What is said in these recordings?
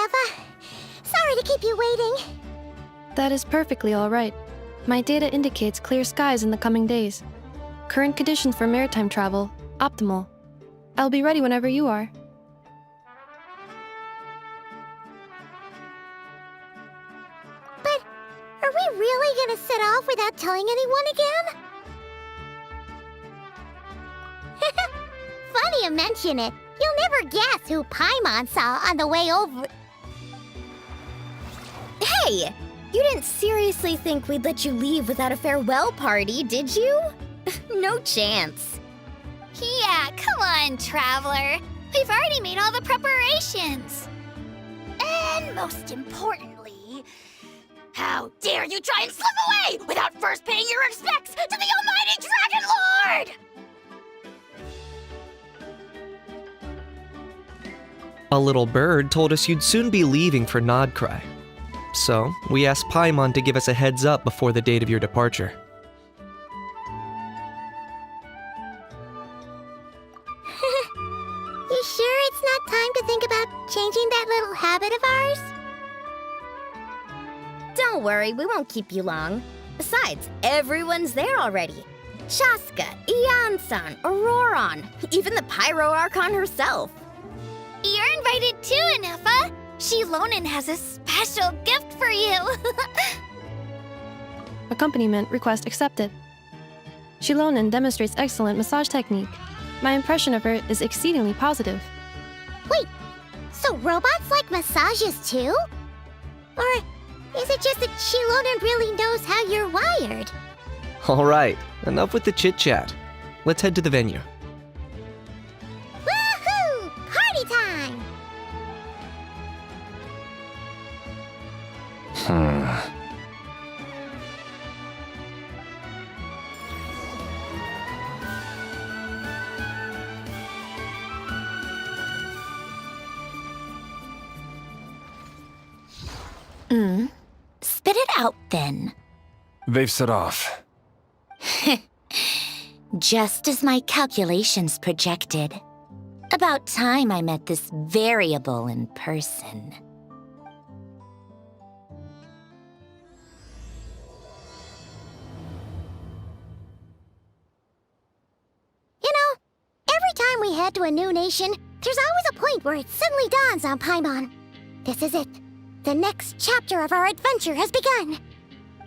Enfa. Sorry to keep you waiting. That is perfectly all right. My data indicates clear skies in the coming days. Current conditions for maritime travel, optimal. I'll be ready whenever you are. But are we really gonna set off without telling anyone again? Funny you mention it. You'll never guess who Paimon saw on the way over. Hey! You didn't seriously think we'd let you leave without a farewell party, did you? No chance. Yeah, come on, Traveler. We've already made all the preparations. And most importantly, how dare you try and slip away without first paying your respects to the almighty Dragon Lord! A little bird told us you'd soon be leaving for Nod-Krai. So, we asked Paimon to give us a heads up before the date of your departure. You sure it's not time to think about changing that little habit of ours? Don't worry, we won't keep you long. Besides, everyone's there already. Shaska, Ian-san, Auroron, even the Pyro Archon herself. You're invited too, Enfa. Shilonen has a special gift for you. Accompaniment request accepted. Shilonen demonstrates excellent massage technique. My impression of her is exceedingly positive. Wait, so robots like massages too? Or is it just that Shilonen really knows how you're wired? Alright, enough with the chit-chat. Let's head to the venue. Woohoo! Party time! Spit it out then. They've set off. Just as my calculations projected. About time I met this variable in person. You know, every time we head to a new nation, there's always a point where it suddenly dawns on Paimon. This is it. The next chapter of our adventure has begun.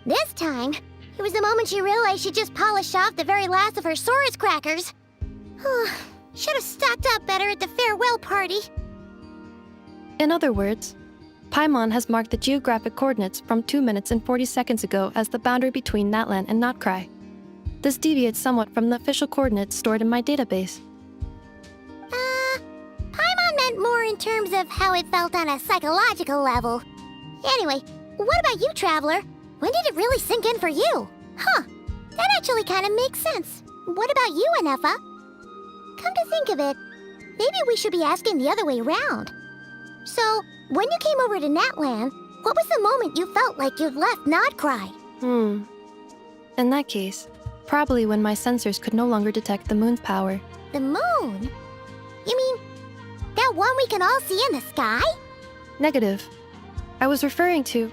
This time, it was the moment she realized she just polished off the very last of her Saurus crackers. Should have stocked up better at the farewell party. In other words, Paimon has marked the geographic coordinates from 2 minutes and 40 seconds ago as the boundary between Natlan and Nod-Krai. This deviates somewhat from the official coordinates stored in my database. Paimon meant more in terms of how it felt on a psychological level. Anyway, what about you, Traveler? When did it really sink in for you? Huh, that actually kind of makes sense. What about you, Enfa? Come to think of it, maybe we should be asking the other way around. So, when you came over to Natlan, what was the moment you felt like you'd left Nod-Krai? In that case, probably when my sensors could no longer detect the moon's power. The moon? You mean that one we can all see in the sky? Negative. I was referring to...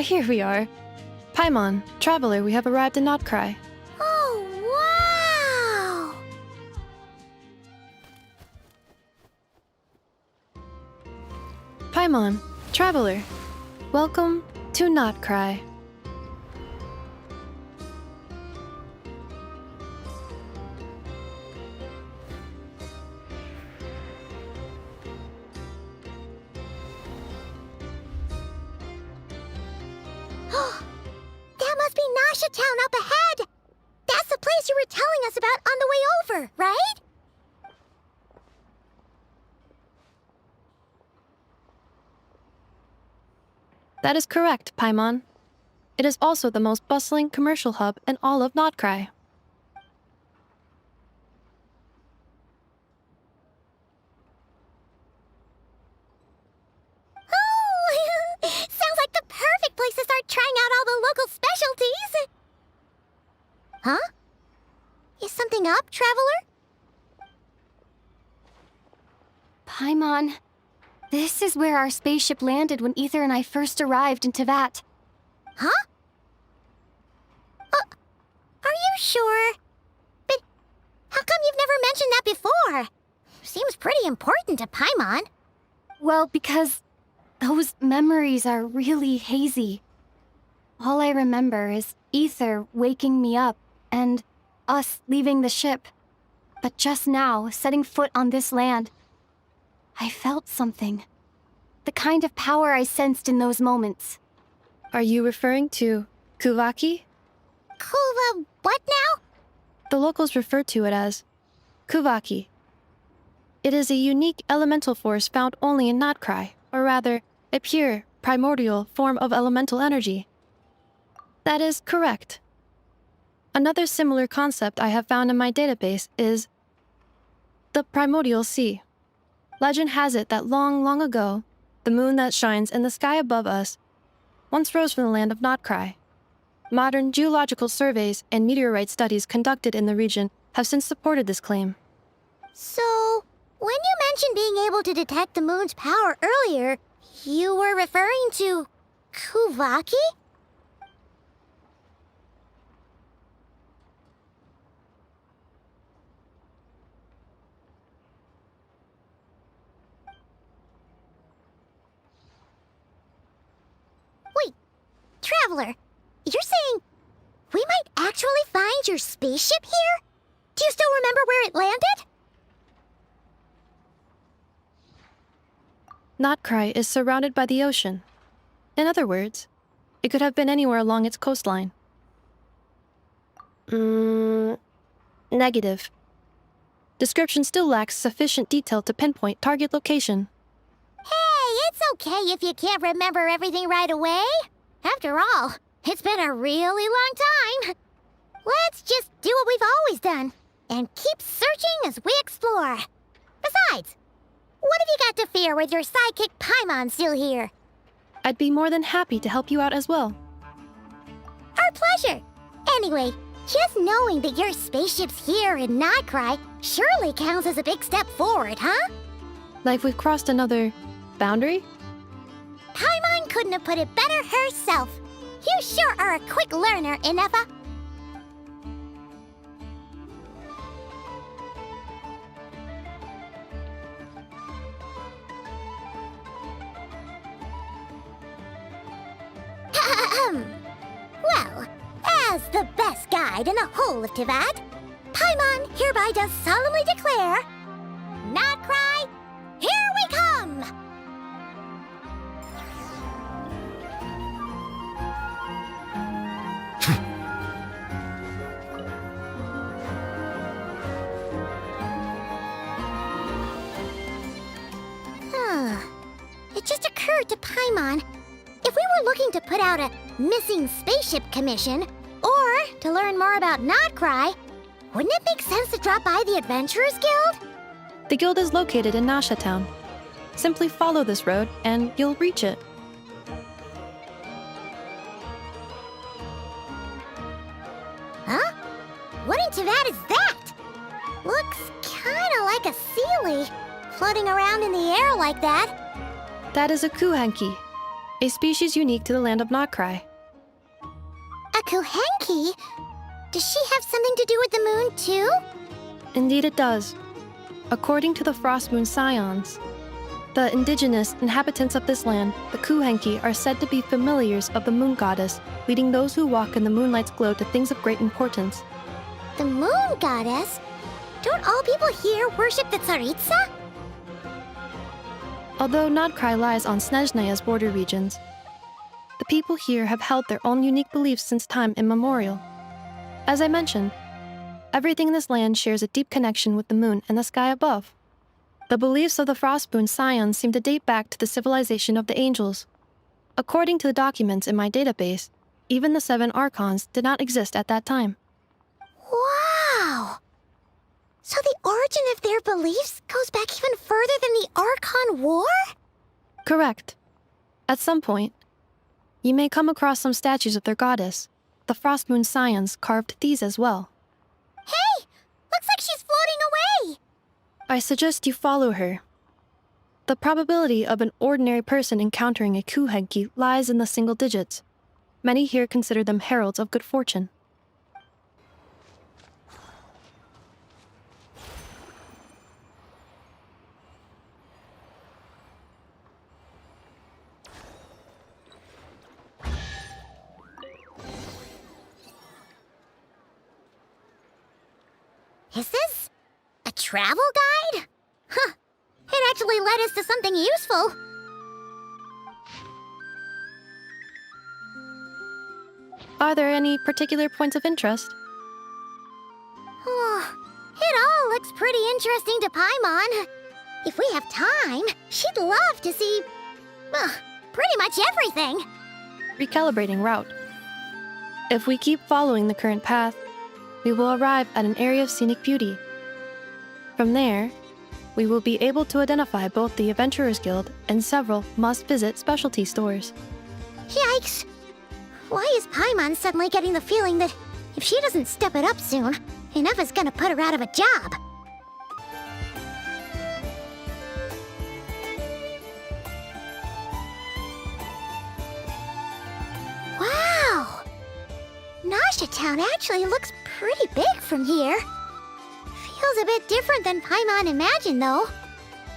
Here we are. Paimon, Traveler, we have arrived in Nod-Krai. Oh, wow! Paimon, Traveler, welcome to Nod-Krai. That must be Nasha Town up ahead! That's the place you were telling us about on the way over, right? That is correct, Paimon. It is also the most bustling commercial hub in all of Nod-Krai. Oh! Sounds like the perfect place to start trying out all the local specialties! Huh? Is something up, Traveler? Paimon, This is where our spaceship landed when Ether and I first arrived in Tevat. Huh? Are you sure? But how come you've never mentioned that before? Seems pretty important to Paimon. Well, because those memories are really hazy. All I remember is Ether waking me up and us leaving the ship. But just now, setting foot on this land, I felt something. The kind of power I sensed in those moments. Are you referring to Kuvaki? Kuva, what now? The locals refer to it as Kuvaki. It is a unique elemental force found only in Nod-Krai, or rather, a pure, primordial form of elemental energy. That is correct. Another similar concept I have found in my database is the primordial sea. Legend has it that long, long ago, the moon that shines in the sky above us once rose from the land of Nod-Krai. Modern geological surveys and meteorite studies conducted in the region have since supported this claim. So, when you mentioned being able to detect the moon's power earlier, you were referring to Kuvaki? Wait, Traveler, you're saying we might actually find your spaceship here? Do you still remember where it landed? Nod-Krai is surrounded by the ocean. In other words, it could have been anywhere along its coastline. Negative. Description still lacks sufficient detail to pinpoint target location. Hey, it's okay if you can't remember everything right away. After all, it's been a really long time. Let's just do what we've always done and keep searching as we explore. Besides, what have you got to fear with your sidekick Paimon still here? I'd be more than happy to help you out as well. Our pleasure. Anyway, just knowing that your spaceship's here in Nod-Krai surely counts as a big step forward, huh? Like we've crossed another boundary? Paimon couldn't have put it better herself. You sure are a quick learner, Inefa. Well, as the best guide in the whole of Tevat, Paimon hereby does solemnly declare, Nod-Krai, here we come! It just occurred to Paimon, if we were looking to put out a missing spaceship commission, or to learn more about Nod-Krai, wouldn't it make sense to drop by the Adventurers Guild? The guild is located in Nasha Town. Simply follow this road and you'll reach it. Huh? What in Tevat is that? Looks kinda like a sealy, floating around in the air like that. That is a kuhenki, a species unique to the land of Nod-Krai. A kuhenki? Does she have something to do with the moon, too? Indeed it does. According to the Frost Moon Scions, the indigenous inhabitants of this land, the kuhenki, are said to be familiars of the moon goddess, leading those who walk in the moonlight's glow to things of great importance. The moon goddess? Don't all people here worship the Tsaritsa? Although Nod-Krai lies on Snezhnaya's border regions, the people here have held their own unique beliefs since time immemorial. As I mentioned, everything in this land shares a deep connection with the moon and the sky above. The beliefs of the Frostmoon Scions seem to date back to the civilization of the angels. According to the documents in my database, even the 7 Archons did not exist at that time. Wow! So the origin of their beliefs goes back even further than the Archon War? Correct. At some point, you may come across some statues of their goddess. The Frostmoon Scions carved these as well. Hey! Looks like she's floating away! I suggest you follow her. The probability of an ordinary person encountering a kuhenki lies in the single digits. Many here consider them heralds of good fortune. Is this a travel guide? Huh. It actually led us to something useful. Are there any particular points of interest? Oh, it all looks pretty interesting to Paimon. If we have time, she'd love to see, pretty much everything. Recalibrating route. If we keep following the current path, we will arrive at an area of scenic beauty. From there, we will be able to identify both the Adventurers Guild and several must-visit specialty stores. Yikes! Why is Paimon suddenly getting the feeling that if she doesn't step it up soon, enough is gonna put her out of a job? Wow! Nasha Town actually looks pretty big from here. Feels a bit different than Paimon imagined, though.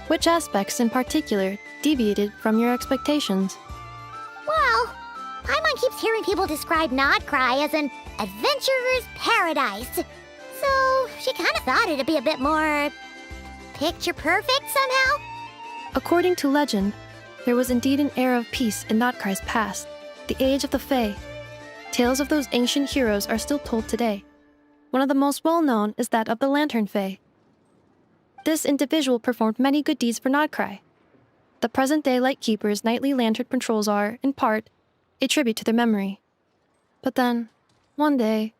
Which aspects in particular deviated from your expectations? Well, Paimon keeps hearing people describe Nod-Krai as an adventurer's paradise. So she kind of thought it'd be a bit more picture perfect somehow. According to legend, there was indeed an era of peace in Nod-Krai's past, the age of the Fae. Tales of those ancient heroes are still told today. One of the most well-known is that of the Lantern Fae. This individual performed many good deeds for Nod-Krai. The present-day Lightkeeper's nightly lantern patrols are, in part, a tribute to their memory. But then, one day,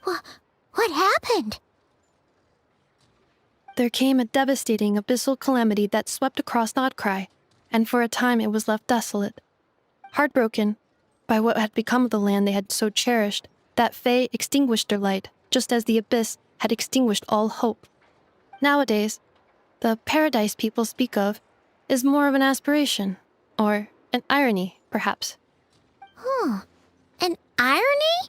What happened? there came a devastating abyssal calamity that swept across Nod-Krai, and for a time it was left desolate. Heartbroken by what had become of the land they had so cherished, that Fae extinguished their light, just as the abyss had extinguished all hope. Nowadays, the paradise people speak of is more of an aspiration, or an irony, perhaps. An irony?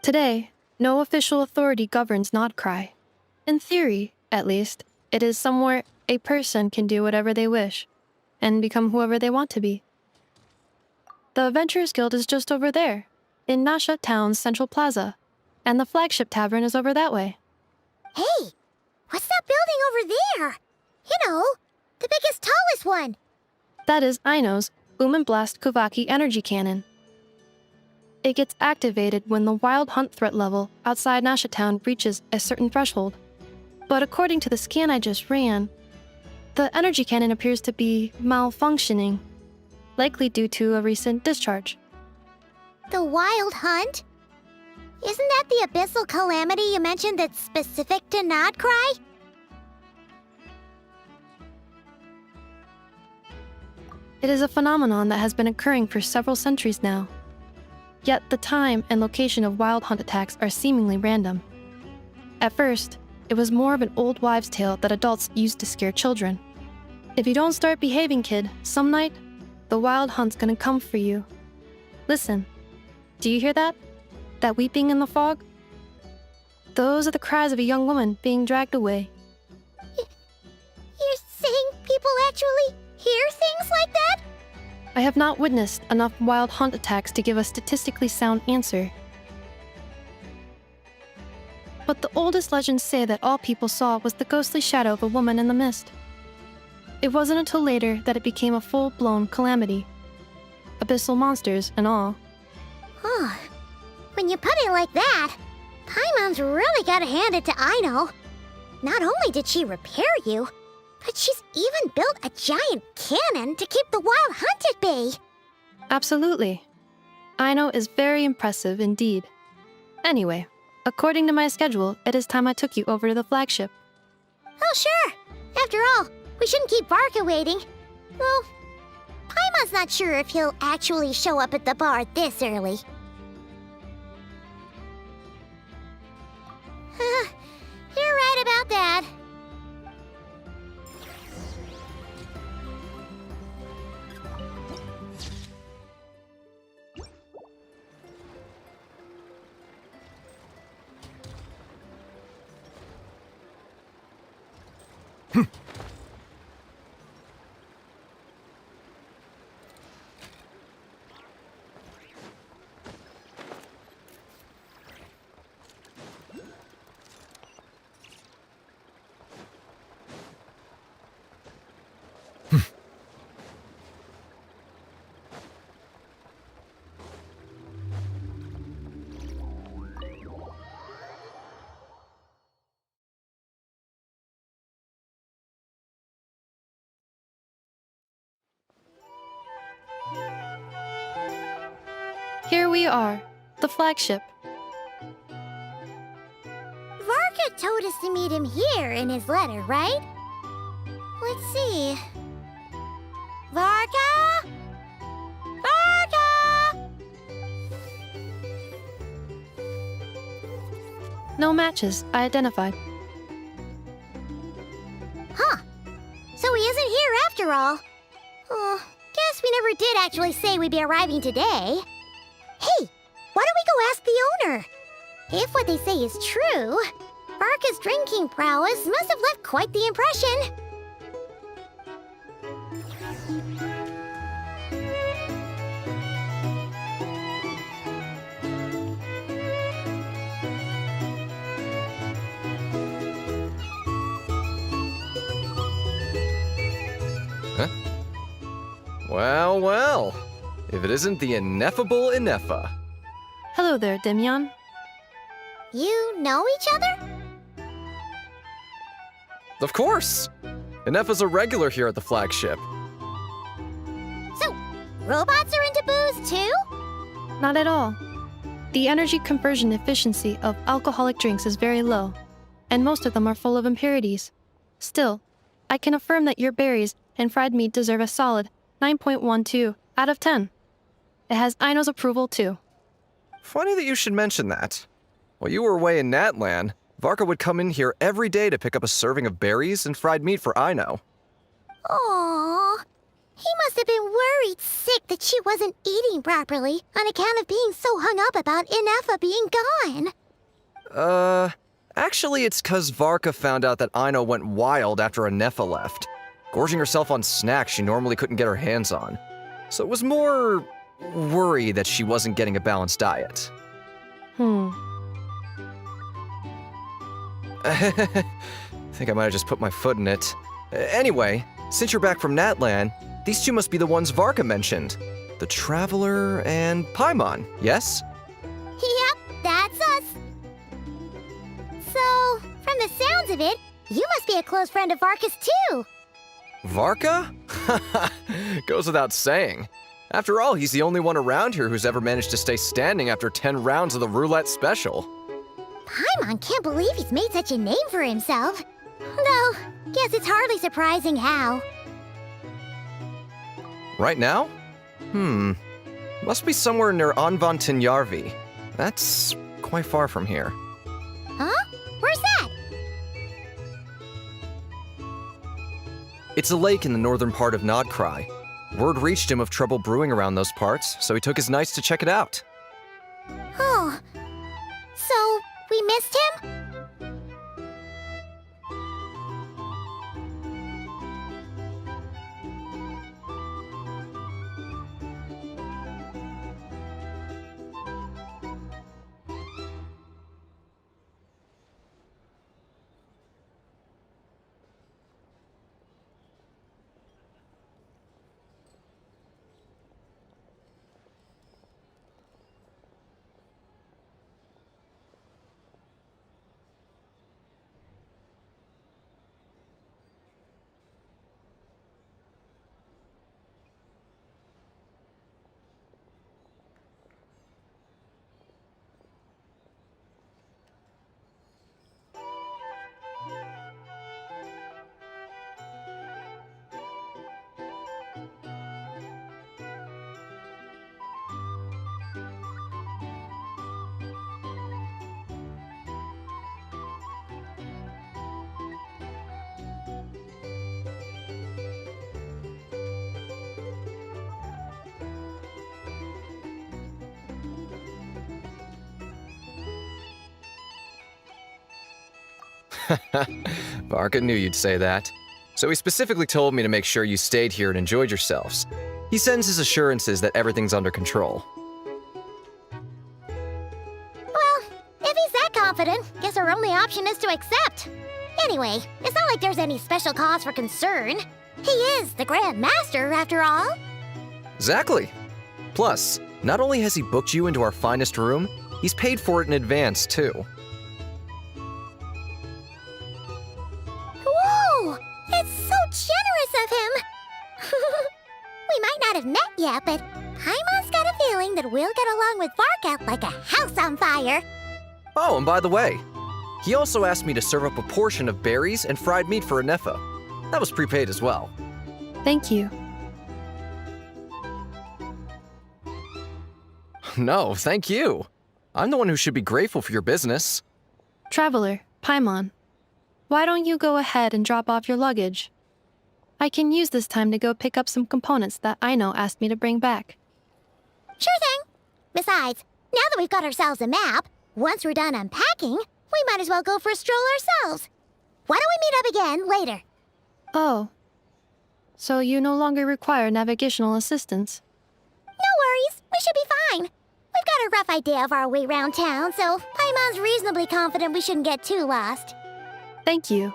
Today, no official authority governs Nod-Krai. In theory, at least, it is somewhere a person can do whatever they wish, and become whoever they want to be. The Adventurers Guild is just over there, in Nasha Town's central plaza, and the flagship tavern is over that way. Hey, what's that building over there? You know, the biggest, tallest one. That is Aino's Boom and Blast Kuvaki energy cannon. It gets activated when the wild hunt threat level outside Nasha Town reaches a certain threshold. But according to the scan I just ran, the energy cannon appears to be malfunctioning, likely due to a recent discharge. The Wild Hunt? Isn't that the abyssal calamity you mentioned that's specific to Nod-Krai? It is a phenomenon that has been occurring for several centuries now. Yet the time and location of wild hunt attacks are seemingly random. At first, it was more of an old wives' tale that adults used to scare children. If you don't start behaving, kid, some night, the wild hunt's gonna come for you. Listen, do you hear that? That weeping in the fog? Those are the cries of a young woman being dragged away. You're saying people actually hear things like that? I have not witnessed enough wild hunt attacks to give a statistically sound answer. But the oldest legends say that all people saw was the ghostly shadow of a woman in the mist. It wasn't until later that it became a full-blown calamity. Abyssal monsters and all. Oh, when you put it like that, Paimon's really gotta hand it to Aino. Not only did she repair you, but she's even built a giant cannon to keep the wild hunt at bay. Absolutely. Aino is very impressive indeed. Anyway, according to my schedule, it is time I took you over to the flagship. Oh, sure. After all, we shouldn't keep Barca waiting. Well, Paimon's not sure if he'll actually show up at the bar this early. You're right about that. Here we are, the flagship. Varka told us to meet him here in his letter, right? Let's see. Varka? Varka! No matches identified. Huh. So he isn't here after all. Oh, guess we never did actually say we'd be arriving today. Hey, why don't we go ask the owner? If what they say is true, Varka's drinking prowess must have left quite the impression. Well, well. If it isn't the ineffable Ineffa. Hello there, Dimion. You know each other? Of course! Ineffa's a regular here at the flagship. So, robots are into booze too? Not at all. The energy conversion efficiency of alcoholic drinks is very low, and most of them are full of impurities. Still, I can affirm that your berries and fried meat deserve a solid 9.12 out of 10. It has Aino's approval too. Funny that you should mention that. While you were away in Natlan, Varka would come in here every day to pick up a serving of berries and fried meat for Aino. Aww. He must have been worried sick that she wasn't eating properly on account of being so hung up about Ineffa being gone. Actually it's 'cause Varka found out that Aino went wild after Ineffa left, gorging herself on snacks she normally couldn't get her hands on. So it was more worry that she wasn't getting a balanced diet. I think I might have just put my foot in it. Anyway, since you're back from Natlan, these two must be the ones Varka mentioned. The Traveler and Paimon, yes? Yep, that's us. So, from the sounds of it, you must be a close friend of Varka's too. Varka? Goes without saying. After all, he's the only one around here who's ever managed to stay standing after 10 rounds of the roulette special. Paimon can't believe he's made such a name for himself. Though, guess it's hardly surprising how. Right now? Must be somewhere near Anvan Tinyarvi. That's quite far from here. Huh? Where's that? It's a lake in the northern part of Nod-Krai. Word reached him of trouble brewing around those parts, so he took his knights to check it out. Oh. So, we missed him? Varka knew you'd say that. So he specifically told me to make sure you stayed here and enjoyed yourselves. He sends his assurances that everything's under control. Well, if he's that confident, guess our only option is to accept. Anyway, it's not like there's any special cause for concern. He is the Grand Master, after all. Exactly. Plus, not only has he booked you into our finest room, he's paid for it in advance, too. Whoa! It's so generous of him! We might not have met yet, but Paimon's got a feeling that we'll get along with Varka like a house on fire. Oh, and by the way, he also asked me to serve up a portion of berries and fried meat for Anefa. That was prepaid as well. Thank you. No, thank you. I'm the one who should be grateful for your business. Traveler, Paimon, why don't you go ahead and drop off your luggage? I can use this time to go pick up some components that Aino asked me to bring back. Sure thing. Besides, now that we've got ourselves a map, once we're done unpacking, we might as well go for a stroll ourselves. Why don't we meet up again later? Oh. So you no longer require navigational assistance? No worries, we should be fine. We've got a rough idea of our way around town, so Paimon's reasonably confident we shouldn't get too lost. Thank you.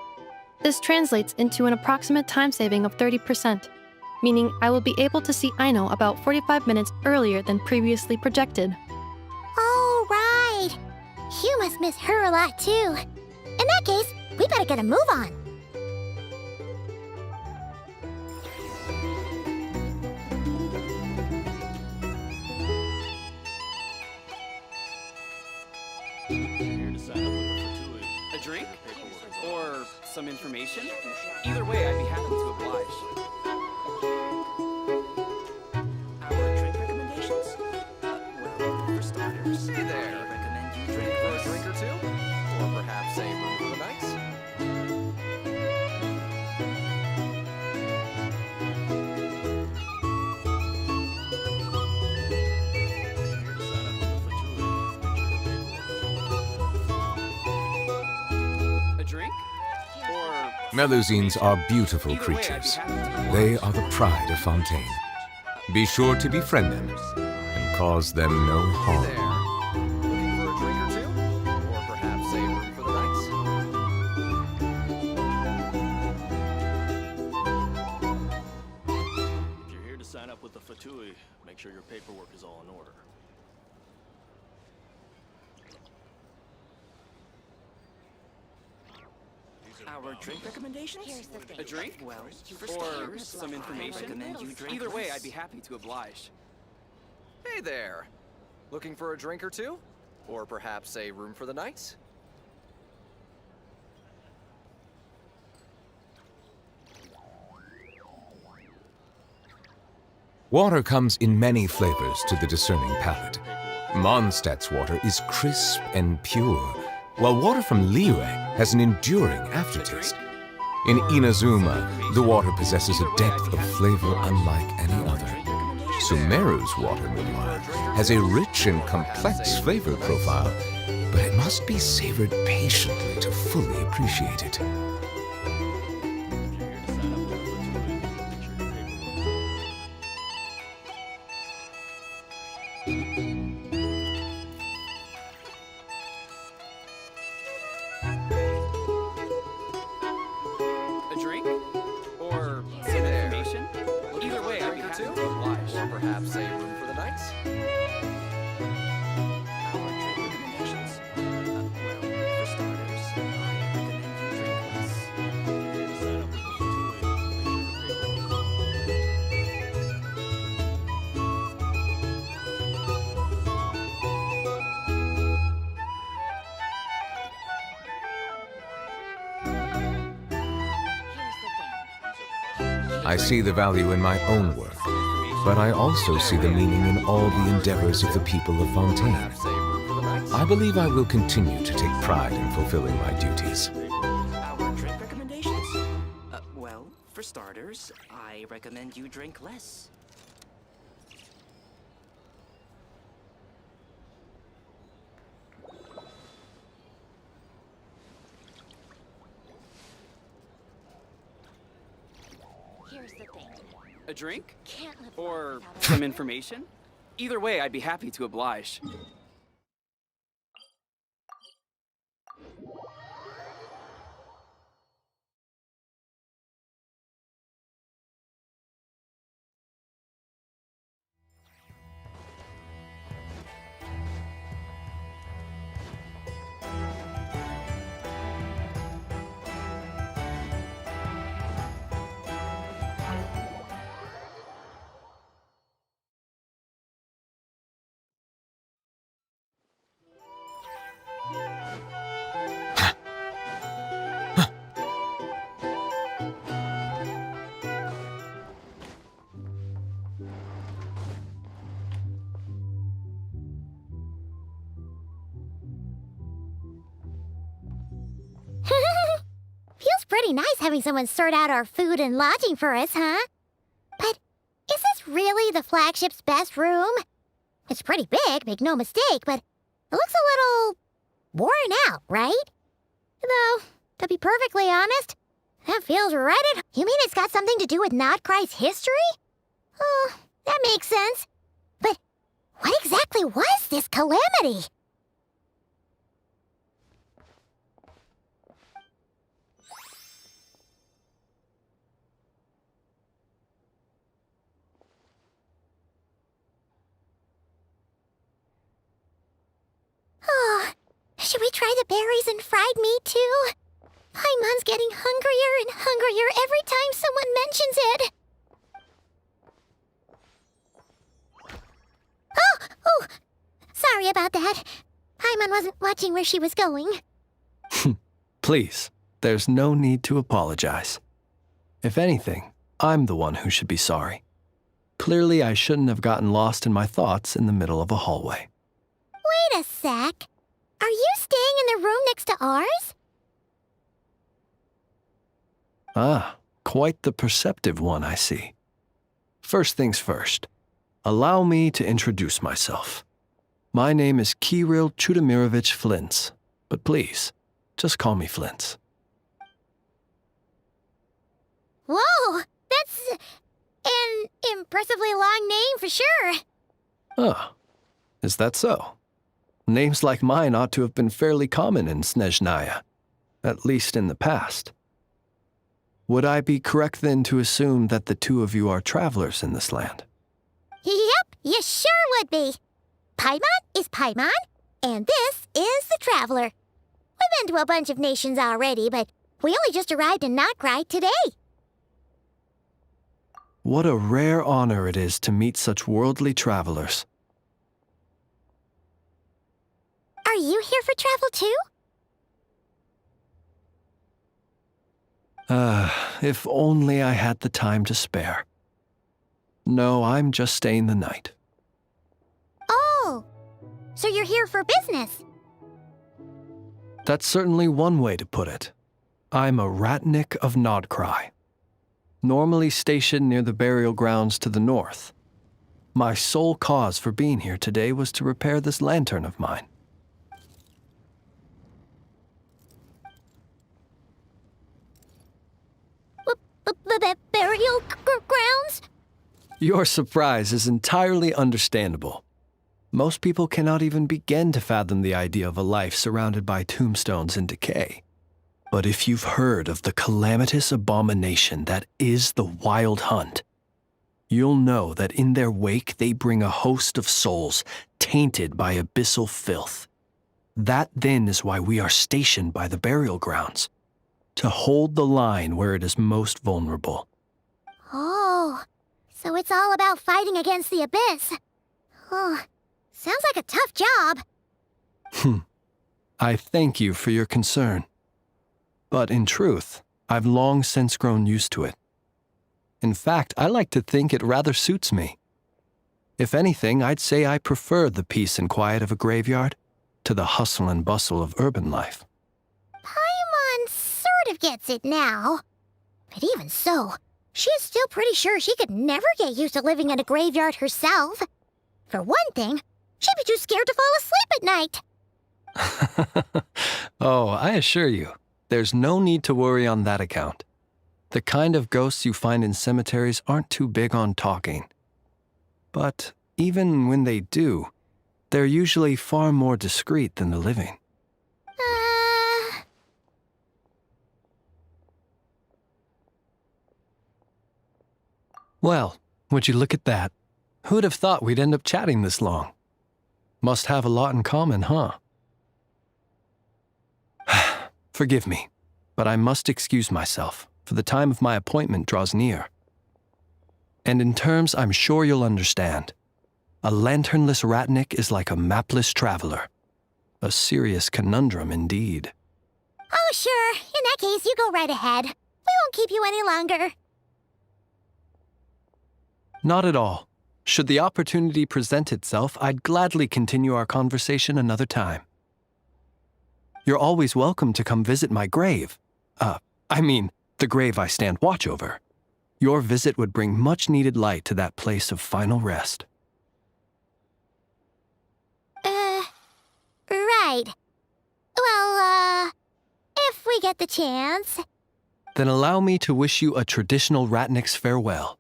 This translates into an approximate time saving of 30%, meaning I will be able to see Aino about 45 minutes earlier than previously projected. Oh, right. You must miss her a lot, too. In that case, we better get a move on. Here to sign up with a gratuity. A drink? Or some information? Either way, I'd be happy to oblige. Our drink recommendations? Well, for starters, Hey there. I recommend you drink For a less. drink or two? Or perhaps a room for the night? Here to sign up with a gratuity. A drink? Or Melusines are beautiful Either way, I'd be creatures. happy to oblige. They are the pride of Fontaine. Be sure to befriend them and cause them no Hey harm. there. Looking for a drink or two? Or perhaps a room for the night? If you're here to sign up with the Fatui, make sure your paperwork is all in order. Our drink recommendations? A drink? Well, or some information? Either way, I'd be happy to oblige. Hey there. Looking for a drink or two? Or perhaps a room for the night? Water comes in many flavors to the discerning palate. Mondstadt's water is crisp and pure, while water from Liyue has an enduring aftertaste. In Inazuma, the water possesses a depth of flavor unlike any other. Sumeru's water, meanwhile, has a rich and complex flavor profile, but it must be savored patiently to fully appreciate it. If you're here to sign up with the Fatui, make sure your paperwork. A drink? Or some Hey there. information? Either way, I'd be happy to oblige. Or perhaps a room for the night? Our drink recommendations? Well, for starters, I recommend you drink less. If you're here to sign up with the Fatui, make sure your paperwork. I see the value in my own work, but I also see the meaning in all the endeavors of the people of Fontaine. Perhaps a room for the night? I believe I will continue to take pride in fulfilling my duties. Our drink recommendations? Well, for starters, I recommend you drink less. A drink? Or some information? Either way, I'd be happy to oblige. Feels pretty nice having someone sort out our food and lodging for us, huh? But is this really the flagship's best room? It's pretty big, make no mistake, but it looks a little worn out, right? Though, to be perfectly honest, that feels right at... You mean it's got something to do with Nod-Krai's history? Oh, that makes sense. But what exactly was this calamity? Oh, should we try the berries and fried meat too? Paimon's getting hungrier and hungrier every time someone mentions it. Oh, sorry about that. Paimon wasn't watching where she was going. Please, there's no need to apologize. If anything, I'm the one who should be sorry. Clearly, I shouldn't have gotten lost in my thoughts in the middle of a hallway. Wait a sec. Are you staying in the room next to ours? Ah, quite the perceptive one, I see. First things first, allow me to introduce myself. My name is Kirill Chudamirovich Flintz, but please, just call me Flintz. Whoa, that's an impressively long name for sure. Oh, is that so? Names like mine ought to have been fairly common in Snezhnaya, at least in the past. Would I be correct then to assume that the two of you are travelers in this land? Yep, you sure would be. Paimon is Paimon, and this is the Traveler. We've been to a bunch of nations already, but we only just arrived in Nod-Krai today. What a rare honor it is to meet such worldly travelers. Are you here for travel too? If only I had the time to spare. No, I'm just staying the night. Oh, so you're here for business? That's certainly one way to put it. I'm a ratnik of Nod-Krai, normally stationed near the burial grounds to the north. My sole cause for being here today was to repair this lantern of mine. Burial grounds? Your surprise is entirely understandable. Most people cannot even begin to fathom the idea of a life surrounded by tombstones and decay. But if you've heard of the calamitous abomination that is the Wild Hunt, you'll know that in their wake they bring a host of souls tainted by abyssal filth. That then is why we are stationed by the burial grounds, to hold the line where it is most vulnerable. Oh, so it's all about fighting against the abyss. Oh, sounds like a tough job. I thank you for your concern. But in truth, I've long since grown used to it. In fact, I like to think it rather suits me. If anything, I'd say I prefer the peace and quiet of a graveyard to the hustle and bustle of urban life. Paimon sort of gets it now. But even so, she's still pretty sure she could never get used to living in a graveyard herself. For one thing, she'd be too scared to fall asleep at night. Oh, I assure you, there's no need to worry on that account. The kind of ghosts you find in cemeteries aren't too big on talking. But even when they do, they're usually far more discreet than the living. Well, would you look at that? Who'd have thought we'd end up chatting this long? Must have a lot in common, huh? Forgive me, but I must excuse myself, for the time of my appointment draws near. And in terms I'm sure you'll understand, a lanternless ratnik is like a mapless traveler. A serious conundrum indeed. Oh, sure. In that case, you go right ahead. We won't keep you any longer. Not at all. Should the opportunity present itself, I'd gladly continue our conversation another time. You're always welcome to come visit my grave. The grave I stand watch over. Your visit would bring much-needed light to that place of final rest. Right. Well, if we get the chance. Then allow me to wish you a traditional ratnik's farewell.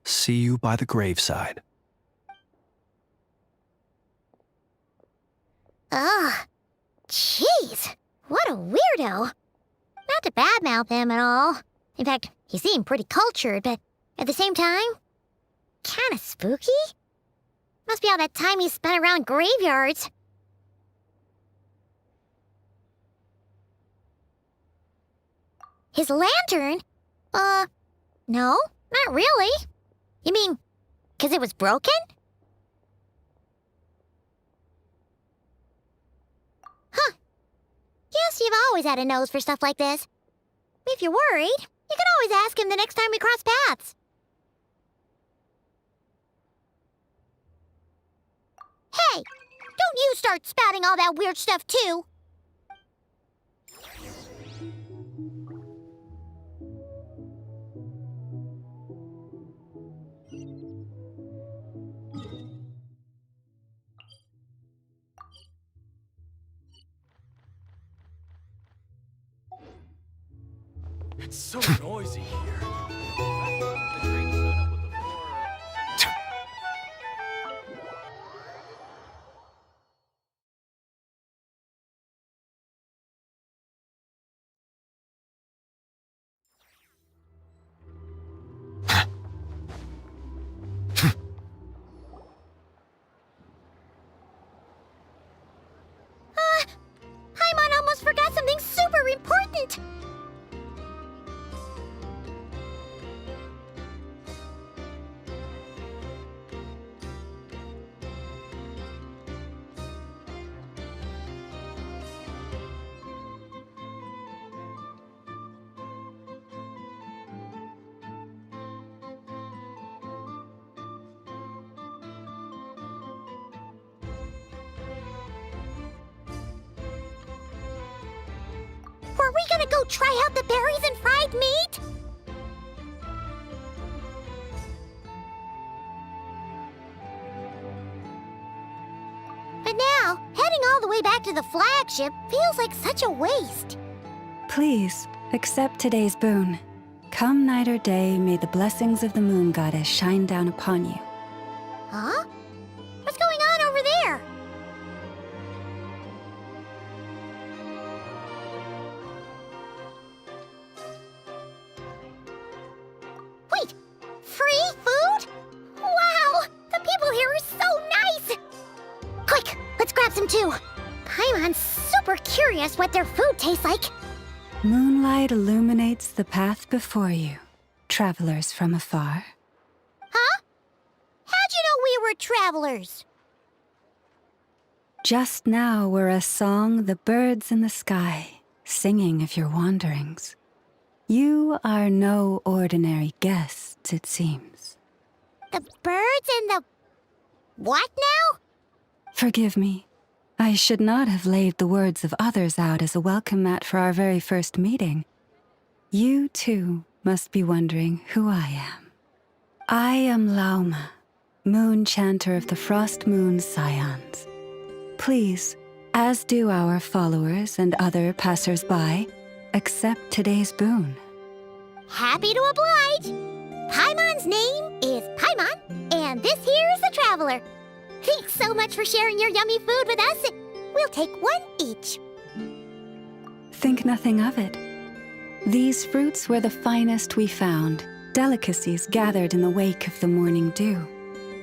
See you by the graveside. Ugh. Jeez. What a weirdo. Not to badmouth him at all. In fact, he seemed pretty cultured, but at the same time, kinda spooky? Must be all that time he spent around graveyards. His lantern? No, not really. You mean, 'cause it was broken? Huh. Guess you've always had a nose for stuff like this. If you're worried, you can always ask him the next time we cross paths. Hey, don't you start spouting all that weird stuff too. It's so noisy here. The drink's set up with the floor. Paimon almost forgot something super important. Were we gonna go try out the berries and fried meat? But now, heading all the way back to the flagship feels like such a waste. Please, accept today's boon. Come night or day, may the blessings of the moon goddess shine down upon you. Huh? What's going on over there? Wait, free food? Wow, the people here are so nice! Quick, let's grab some too. Paimon's super curious what their food tastes like. Moonlight illuminates the path before you, travelers from afar. Huh? How'd you know we were travelers? Just now were a song the birds in the sky, singing of your wanderings. You are no ordinary guests, it seems. The birds and the... what now? Forgive me. I should not have laid the words of others out as a welcome mat for our very first meeting. You, too, must be wondering who I am. I am Lauma, moon chanter of the Frost Moon Scions. Please, as do our followers and other passers-by, accept today's boon. Happy to oblige. Paimon's name is Paimon, and this here is the Traveler. Thanks so much for sharing your yummy food with us. We'll take one each. Think nothing of it. These fruits were the finest we found, delicacies gathered in the wake of the morning dew.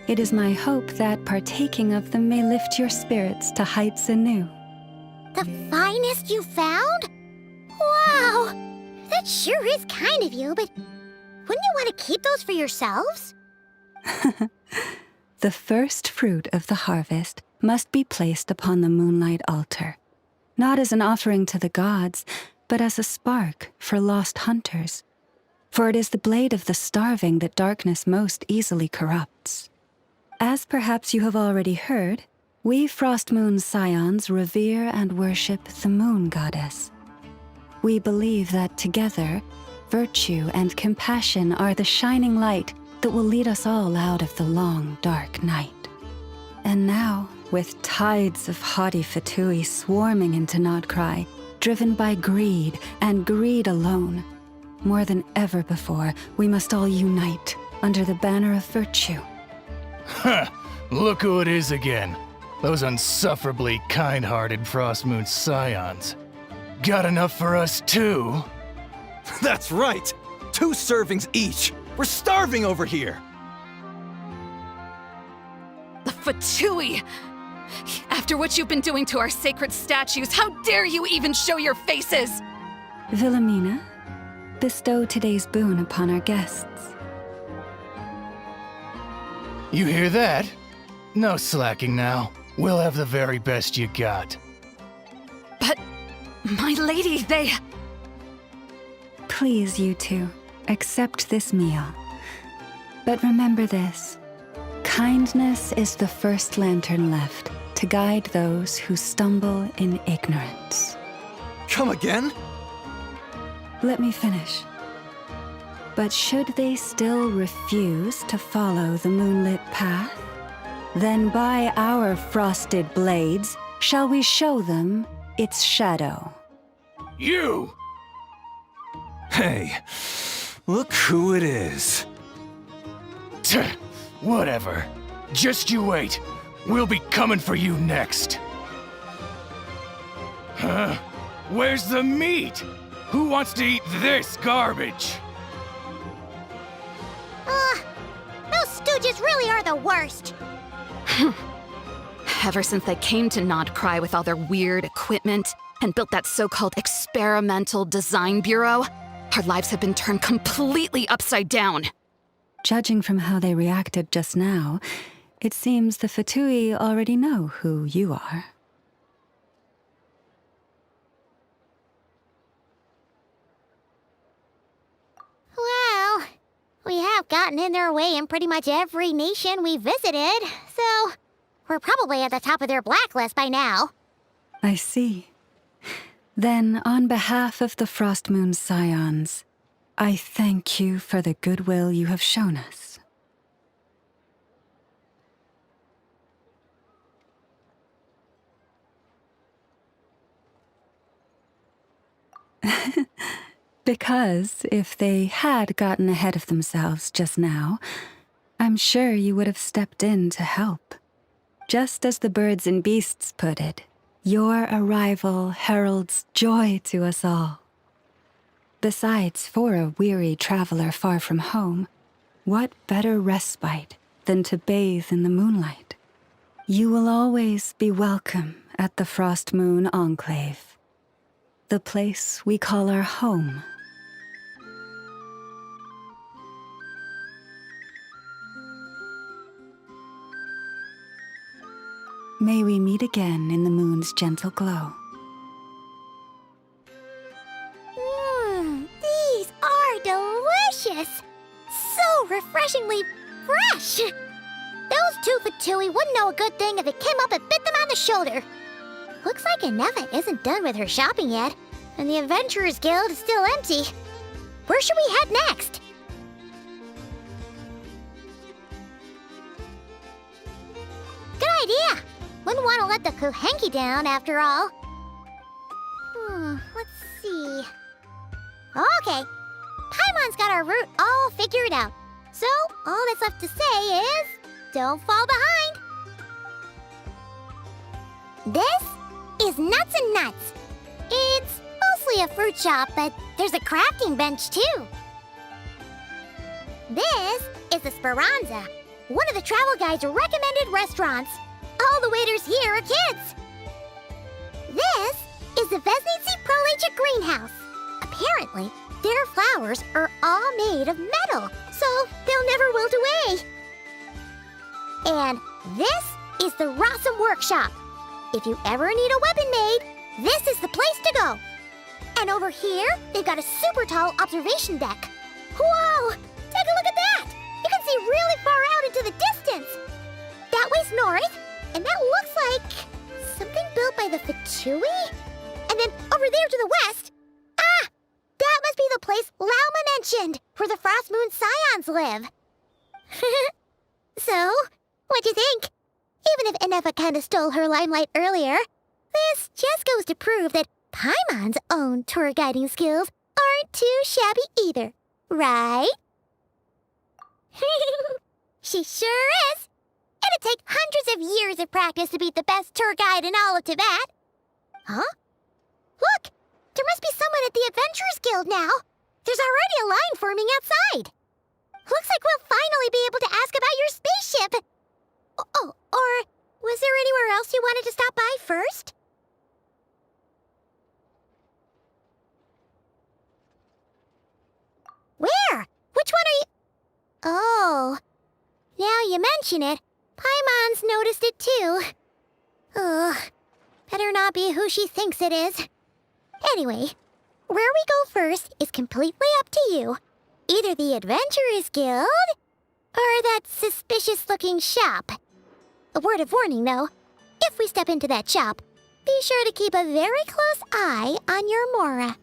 It is my hope that partaking of them may lift your spirits to heights anew. The finest you found? Wow! That sure is kind of you, but wouldn't you want to keep those for yourselves? The first fruit of the harvest must be placed upon the moonlight altar, not as an offering to the gods, but as a spark for lost hunters. For it is the blade of the starving that darkness most easily corrupts. As perhaps you have already heard, we Frost Moon Scions revere and worship the moon goddess. We believe that together, virtue and compassion are the shining light that will lead us all out of the long, dark night. And now, with tides of haughty Fatui swarming into Nod-Krai, driven by greed and greed alone, more than ever before, we must all unite under the banner of virtue. Huh, look who it is again. Those unsufferably kind-hearted Frost Moon Scions. Got enough for us too? That's right! 2 servings each! We're starving over here! The Fatui! After what you've been doing to our sacred statues, how dare you even show your faces? Wilhelmina, bestow today's boon upon our guests. You hear that? No slacking now. We'll have the very best you got. But, my lady, they... Please, you two, accept this meal. But remember this. Kindness is the first lantern left to guide those who stumble in ignorance. Come again? Let me finish. But should they still refuse to follow the moonlit path, then by our frosted blades shall we show them its shadow. You! Hey, look who it is. Tch, whatever. Just you wait. We'll be coming for you next. Huh? Where's the meat? Who wants to eat this garbage? Those stooges really are the worst. Ever since they came to Nod-Krai with all their weird equipment and built that so-called experimental design bureau, our lives have been turned completely upside down. Judging from how they reacted just now, it seems the Fatui already know who you are. Well, we have gotten in their way in pretty much every nation we visited, so we're probably at the top of their blacklist by now. I see. Then, on behalf of the Frost Moon Scions, I thank you for the goodwill you have shown us. Because if they had gotten ahead of themselves just now, I'm sure you would have stepped in to help. Just as the birds and beasts put it, your arrival heralds joy to us all. Besides, for a weary traveler far from home, what better respite than to bathe in the moonlight? You will always be welcome at the Frost Moon Enclave, the place we call our home. May we meet again in the moon's gentle glow. These are delicious! So refreshingly fresh! Those 2 Fatui wouldn't know a good thing if it came up and bit them on the shoulder. Looks like Inefa isn't done with her shopping yet, and the Adventurers Guild is still empty. Where should we head next? Good idea! Wouldn't want to let the Kuhenki down, after all. Let's see... Okay. Paimon's got our route all figured out. So, all that's left to say is, don't fall behind. This is Nuts and Nuts. It's mostly a fruit shop, but there's a crafting bench too. This is the Speranza, one of the travel guide's recommended restaurants. All the waiters here are kids. This is the Vesnici Prolecha greenhouse. Apparently, their flowers are all made of metal, so they'll never wilt away. And this is the Rossum Workshop. If you ever need a weapon made, this is the place to go. And over here, they've got a super tall observation deck. Whoa! Take a look at that! You can see really far out into the distance. That way's north, and that looks like something built by the Fatui? And then over there to the west, that must be the place Lauma mentioned, where the Frost Moon Scions live. So, what'd you think? Even if Enefa kinda stole her limelight earlier, this just goes to prove that Paimon's own tour guiding skills aren't too shabby either, right? She sure is. It'd take hundreds of years of practice to beat the best tour guide in all of Tibet. Huh? Look! There must be someone at the Adventurers Guild now. There's already a line forming outside. Looks like we'll finally be able to ask about your spaceship. Oh, or was there anywhere else you wanted to stop by first? Where? Which one are you... Oh, now you mention it, Paimon's noticed it too. Ugh, better not be who she thinks it is. Anyway, where we go first is completely up to you. Either the Adventurers Guild, or that suspicious-looking shop. A word of warning, though. If we step into that shop, be sure to keep a very close eye on your Mora.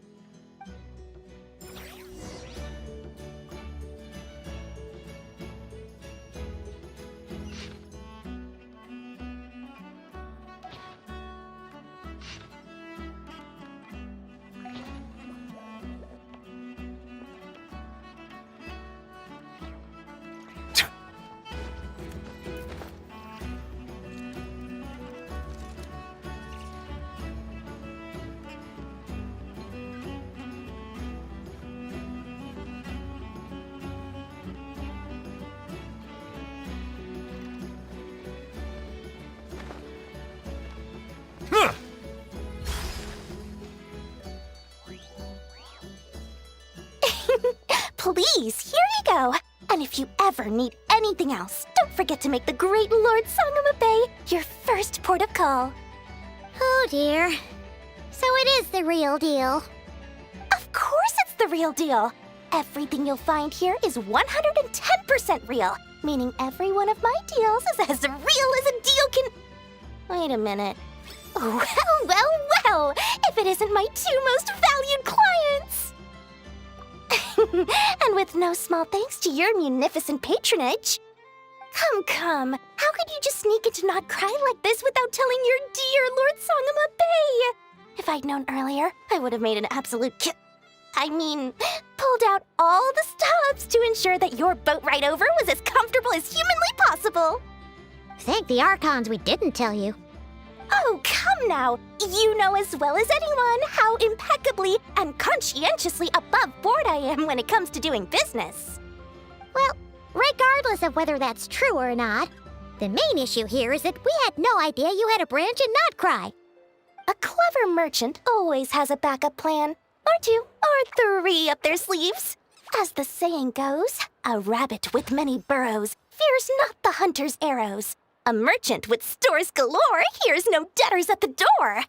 Please, here you go. And if you ever need anything else, don't forget to make the great Lord Sangama Bay your first port of call. Oh dear. So it is the real deal. Of course it's the real deal. Everything you'll find here is 110% real, meaning every one of my deals is as real as a deal can... Wait a minute. Well, if it isn't my two most valued clients! And with no small thanks to your munificent patronage. Come, how could you just sneak into Nod-Krai like this without telling your dear Lord Sangama Bay? If I'd known earlier, I would have made an absolute pulled out all the stops to ensure that your boat ride over was as comfortable as humanly possible. Thank the Archons we didn't tell you. Oh, come now! You know as well as anyone how impeccably and conscientiously above board I am when it comes to doing business. Well, regardless of whether that's true or not, the main issue here is that we had no idea you had a branch in Nod-Krai. A clever merchant always has a backup plan, or two, or three up their sleeves. As the saying goes, a rabbit with many burrows fears not the hunter's arrows. A merchant with stores galore hears no debtors at the door.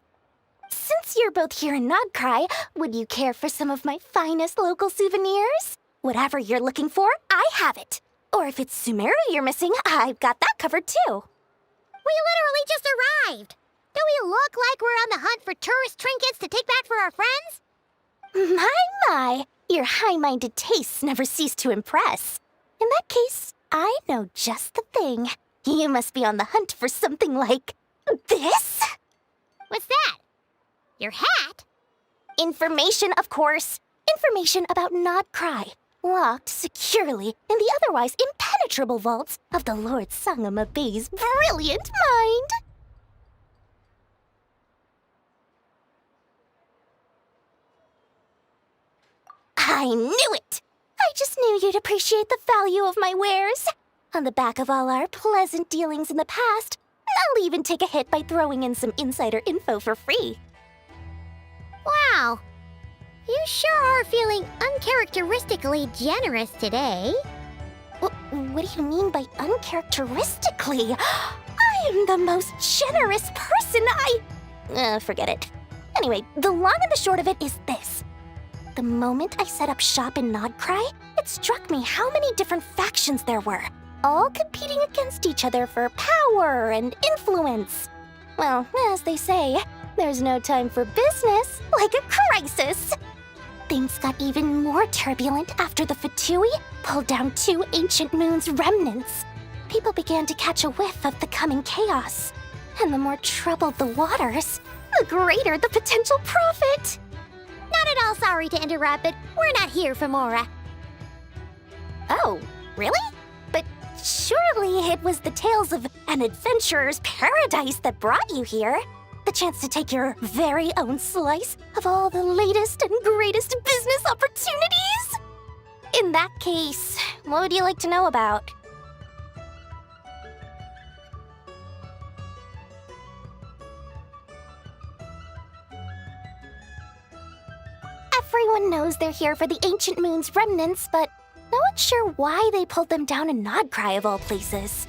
Since you're both here in Nod-Krai, would you care for some of my finest local souvenirs? Whatever you're looking for, I have it. Or if it's Sumeru you're missing, I've got that covered too. We literally just arrived. Do we look like we're on the hunt for tourist trinkets to take back for our friends? My, your high-minded tastes never cease to impress. In that case, I know just the thing. You must be on the hunt for something like this? What's that? Your hat? Information, of course. Information about Nod-Krai. locked securely in the otherwise impenetrable vaults of the Lord Sangama Bey's brilliant mind. I knew it! I just knew you'd appreciate the value of my wares. On the back of all our pleasant dealings in the past, I'll even take a hit by throwing in some insider info for free. Wow. You sure are feeling uncharacteristically generous today. What do you mean by uncharacteristically? I am the most generous person forget it. Anyway, the long and the short of it is this. The moment I set up shop in Nod-Krai, it struck me how many different factions there were, all competing against each other for power and influence. Well, as they say, there's no time for business like a crisis. Things got even more turbulent after the Fatui pulled down 2 ancient moon's remnants. People began to catch a whiff of the coming chaos. And the more troubled the waters, the greater the potential profit. Not at all sorry to interrupt, but we're not here for Mora. Oh, really? But surely it was the tales of an adventurer's paradise that brought you here. The chance to take your very own slice of all the latest and greatest business opportunities? In that case, what would you like to know about? Everyone knows they're here for the Ancient Moon's remnants, but no one's sure why they pulled them down in Nod-Krai of all places.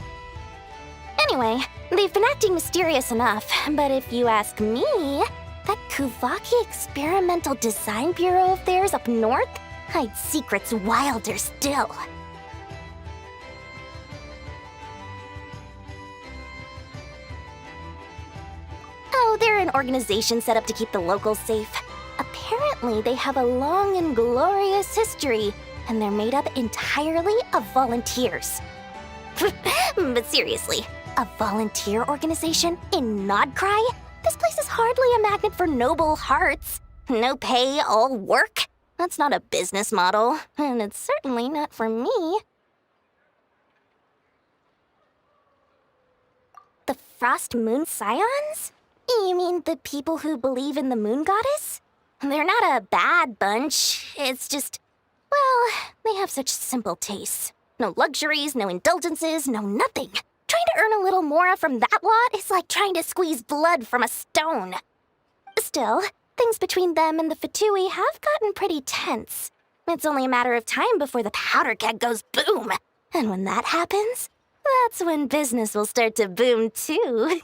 Anyway, they've been acting mysterious enough, but if you ask me, that Kuvaki Experimental Design Bureau of theirs up north hides secrets wilder still. Oh, they're an organization set up to keep the locals safe. Apparently, they have a long and glorious history, and they're made up entirely of volunteers. But seriously, a volunteer organization in Nod-Krai? This place is hardly a magnet for noble hearts. No pay, all work? That's not a business model, and it's certainly not for me. The Frost Moon Scions? You mean the people who believe in the moon goddess? They're not a bad bunch, it's just, well, they have such simple tastes. No luxuries, no indulgences, no nothing. Trying to earn a little more from that lot is like trying to squeeze blood from a stone. Still, things between them and the Fatui have gotten pretty tense. It's only a matter of time before the powder keg goes boom. And when that happens, that's when business will start to boom too.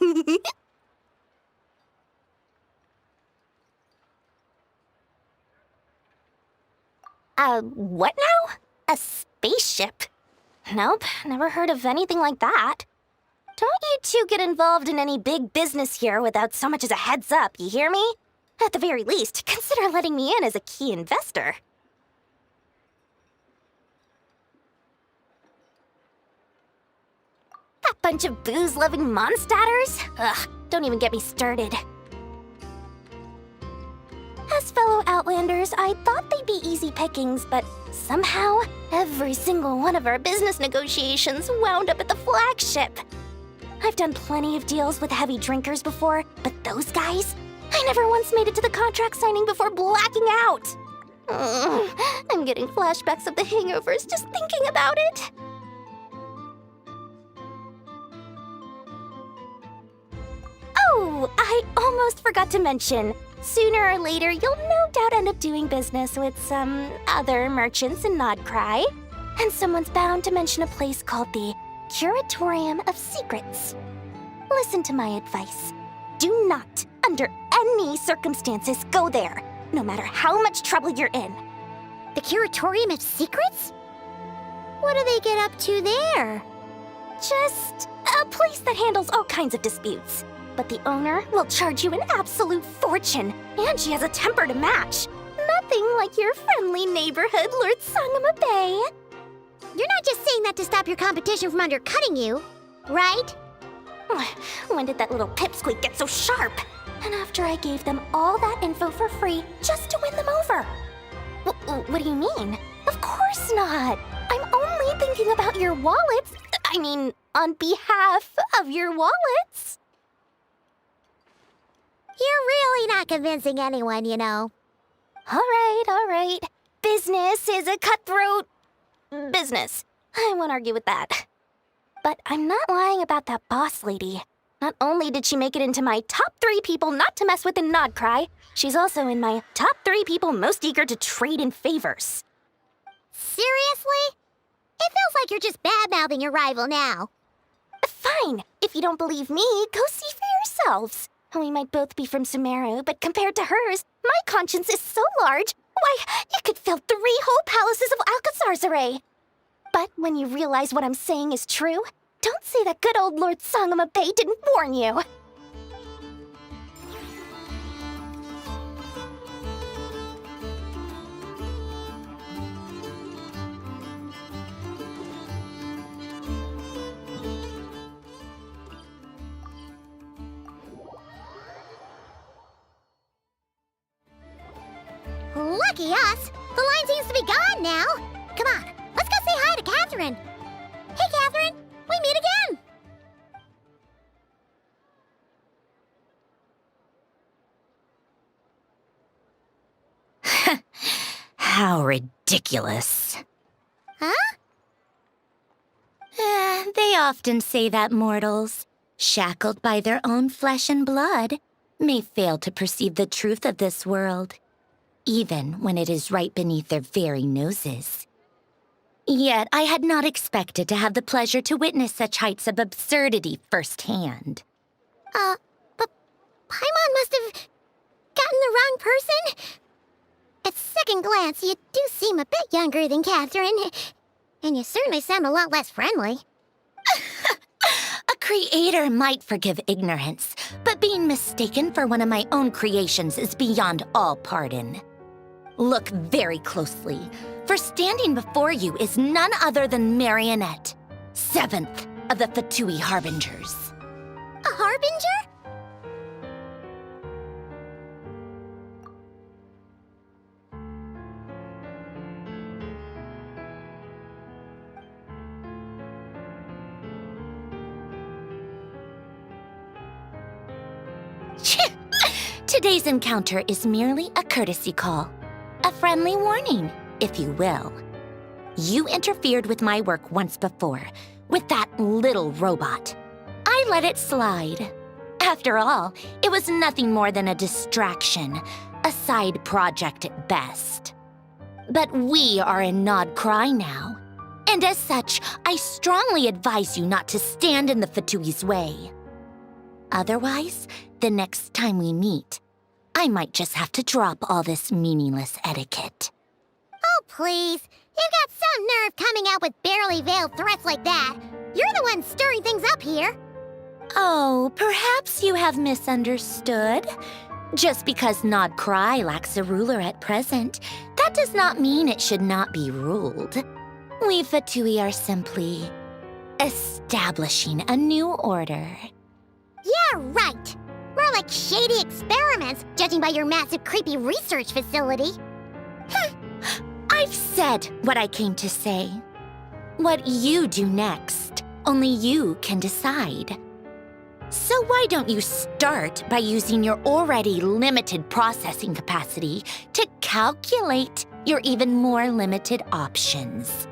What now? A spaceship? Nope, never heard of anything like that. Don't you two get involved in any big business here without so much as a heads up, you hear me? At the very least, consider letting me in as a key investor. That bunch of booze-loving monstators? Ugh, don't even get me started. As fellow Outlanders, I thought they'd be easy pickings, but somehow, every single one of our business negotiations wound up at the flagship. I've done plenty of deals with heavy drinkers before, but those guys? I never once made it to the contract signing before blacking out. I'm getting flashbacks of the hangovers just thinking about it. Oh, I almost forgot to mention. Sooner or later, you'll no doubt end up doing business with some other merchants in Nod-Krai. And someone's bound to mention a place called the Curatorium of Secrets. Listen to my advice. Do not, under any circumstances, go there, no matter how much trouble you're in. The Curatorium of Secrets? What do they get up to there? Just a place that handles all kinds of disputes. But the owner will charge you an absolute fortune, and she has a temper to match. Nothing like your friendly neighborhood, Lord Sangama Bey. You're not just saying that to stop your competition from undercutting you, right? When did that little pipsqueak get so sharp? And after I gave them all that info for free just to win them over. What do you mean? Of course course not. I'm only thinking about your wallets. I mean, on behalf of your wallets. You're really not convincing anyone, you know. All right. Business is a cutthroat business. I won't argue with that. But I'm not lying about that boss lady. Not only did she make it into my top 3 people not to mess with in Nod-Krai, she's also in my top 3 people most eager to trade in favors. Seriously? It feels like you're just bad-mouthing your rival now. Fine. If you don't believe me, go see for yourselves. We might both be from Sumeru, but compared to hers, my conscience is so large, why, it could fill 3 whole palaces of Alcazar's array. But when you realize what I'm saying is true, don't say that good old Lord Sangama Bay didn't warn you. Lucky us! The line seems to be gone now. Come on, let's go say hi to Catherine. Hey, Catherine, we meet again. How ridiculous. Huh? They often say that mortals, shackled by their own flesh and blood, may fail to perceive the truth of this world, even when it is right beneath their very noses. Yet I had not expected to have the pleasure to witness such heights of absurdity firsthand. But Paimon must have gotten the wrong person. At second glance, you do seem a bit younger than Catherine, and you certainly sound a lot less friendly. A creator might forgive ignorance, but being mistaken for one of my own creations is beyond all pardon. Look very closely, for standing before you is none other than Marionette, 7th of the Fatui Harbingers. A harbinger? Today's encounter is merely a courtesy call. A friendly warning, if you will. You interfered with my work once before, with that little robot. I let it slide. After all, it was nothing more than a distraction, a side project at best. But we are in Nod-Krai now, and as such, I strongly advise you not to stand in the Fatui's way. Otherwise, the next time we meet, I might just have to drop all this meaningless etiquette. Oh, please. You've got some nerve coming out with barely veiled threats like that. You're the one stirring things up here. Oh, perhaps you have misunderstood. Just because Nod-Krai lacks a ruler at present, that does not mean it should not be ruled. We Fatui are simply establishing a new order. Yeah, right. More like shady experiments, judging by your massive, creepy research facility. I've said what I came to say. What you do next, only you can decide. So why don't you start by using your already limited processing capacity to calculate your even more limited options?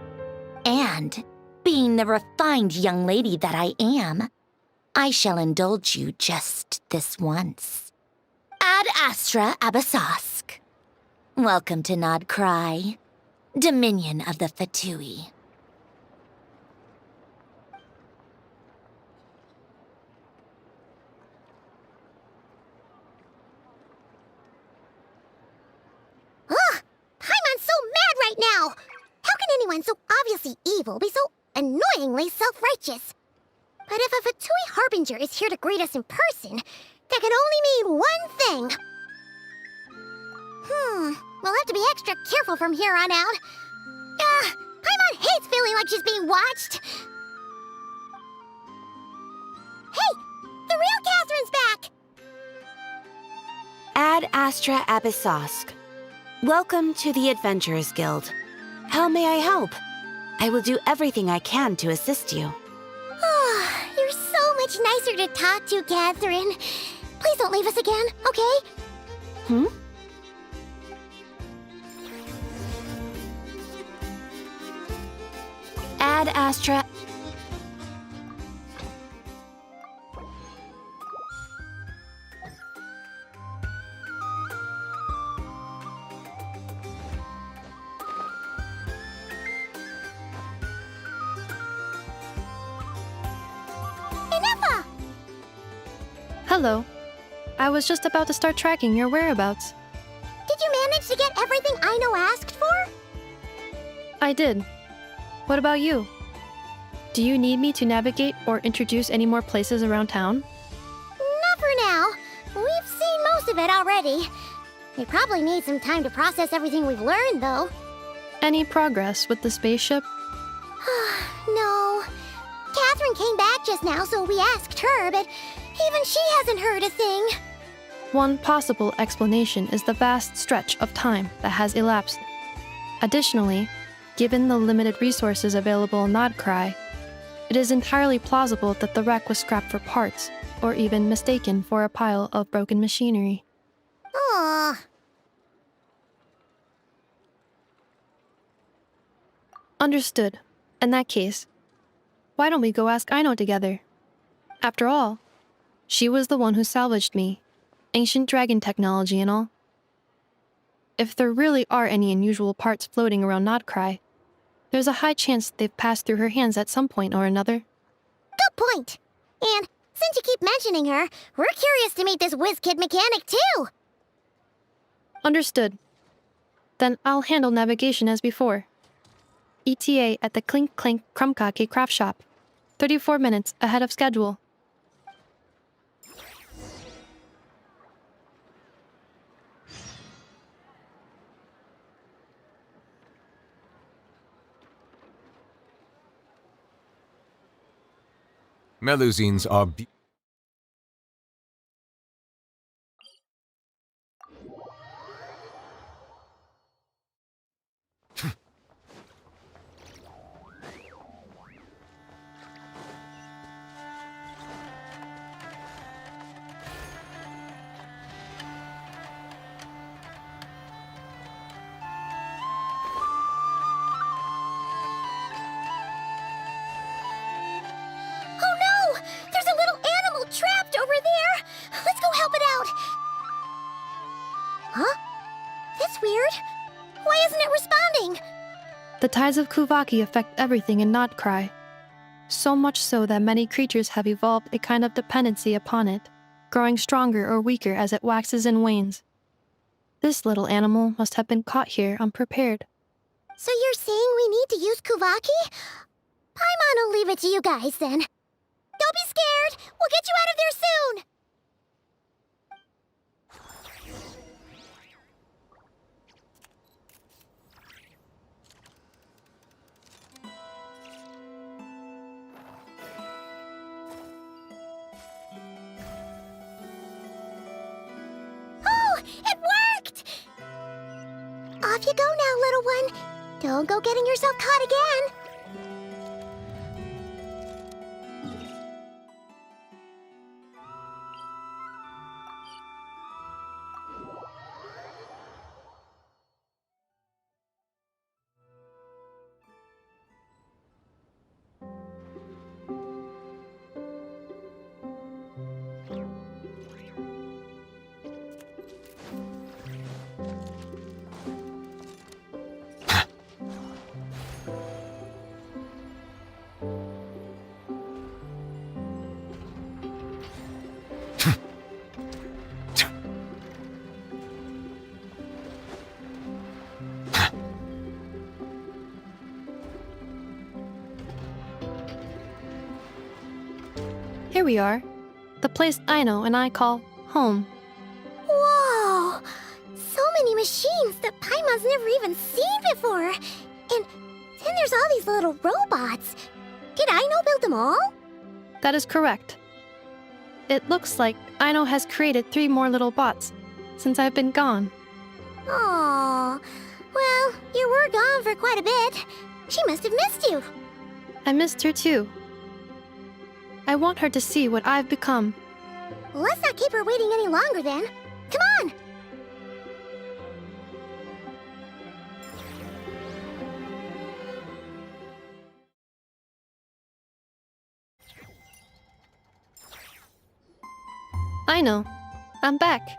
And, being the refined young lady that I am, I shall indulge you just this once. Ad Astra Abyssosque. Welcome to Nod-Krai, Dominion of the Fatui. Ugh! Paimon's so mad right now! How can anyone so obviously evil be so annoyingly self-righteous? But if a Fatui Harbinger is here to greet us in person, that can only mean one thing. We'll have to be extra careful from here on out. Paimon hates feeling like she's being watched. Hey! The real Catherine's back! Ad Astra Abyssosque. Welcome to the Adventurers Guild. How may I help? I will do everything I can to assist you. Oh, you're so much nicer to talk to, Catherine. Please don't leave us again, okay? Hmm? Ad Astra. Hello. I was just about to start tracking your whereabouts. Did you manage to get everything Aino asked for? I did. What about you? Do you need me to navigate or introduce any more places around town? Not for now. We've seen most of it already. We probably need some time to process everything we've learned, though. Any progress with the spaceship? No. Catherine came back just now, so we asked her, but even she hasn't heard a thing. One possible explanation is the vast stretch of time that has elapsed. Additionally, given the limited resources available in Nod-Krai, it is entirely plausible that the wreck was scrapped for parts, or even mistaken for a pile of broken machinery. Aww. Understood. In that case, why don't we go ask Aino together? After all, she was the one who salvaged me, ancient dragon technology and all. If there really are any unusual parts floating around Nod-Krai, there's a high chance they've passed through her hands at some point or another. Good point. And since you keep mentioning her, we're curious to meet this whiz-kid mechanic too. Understood. Then I'll handle navigation as before. ETA at the Clink Clink Krumkake craft shop. 34 minutes ahead of schedule. Melusines are Oh no! There's a little animal trapped over there! Let's go help it out! Huh? That's weird. Why isn't it responding? The tides of Kuvaki affect everything in Nod-Krai. So much so that many creatures have evolved a kind of dependency upon it, growing stronger or weaker as it waxes and wanes. This little animal must have been caught here unprepared. So you're saying we need to use Kuvaki? Paimon will leave it to you guys then. Don't be scared! We'll get you out of there soon! Oh, it worked! Off you go now, little one. Don't go getting yourself caught again. Here we are, the place Aino and I call home. Whoa! So many machines that Paimon's never even seen before. And then there's all these little robots. Did Aino build them all? That is correct. It looks like Aino has created 3 more little bots since I've been gone. Aww. Well, you were gone for quite quite a bit. She must have missed you. I missed her too. I want her to see what I've become. Let's not keep her waiting any longer then. Come on! I know. I'm back.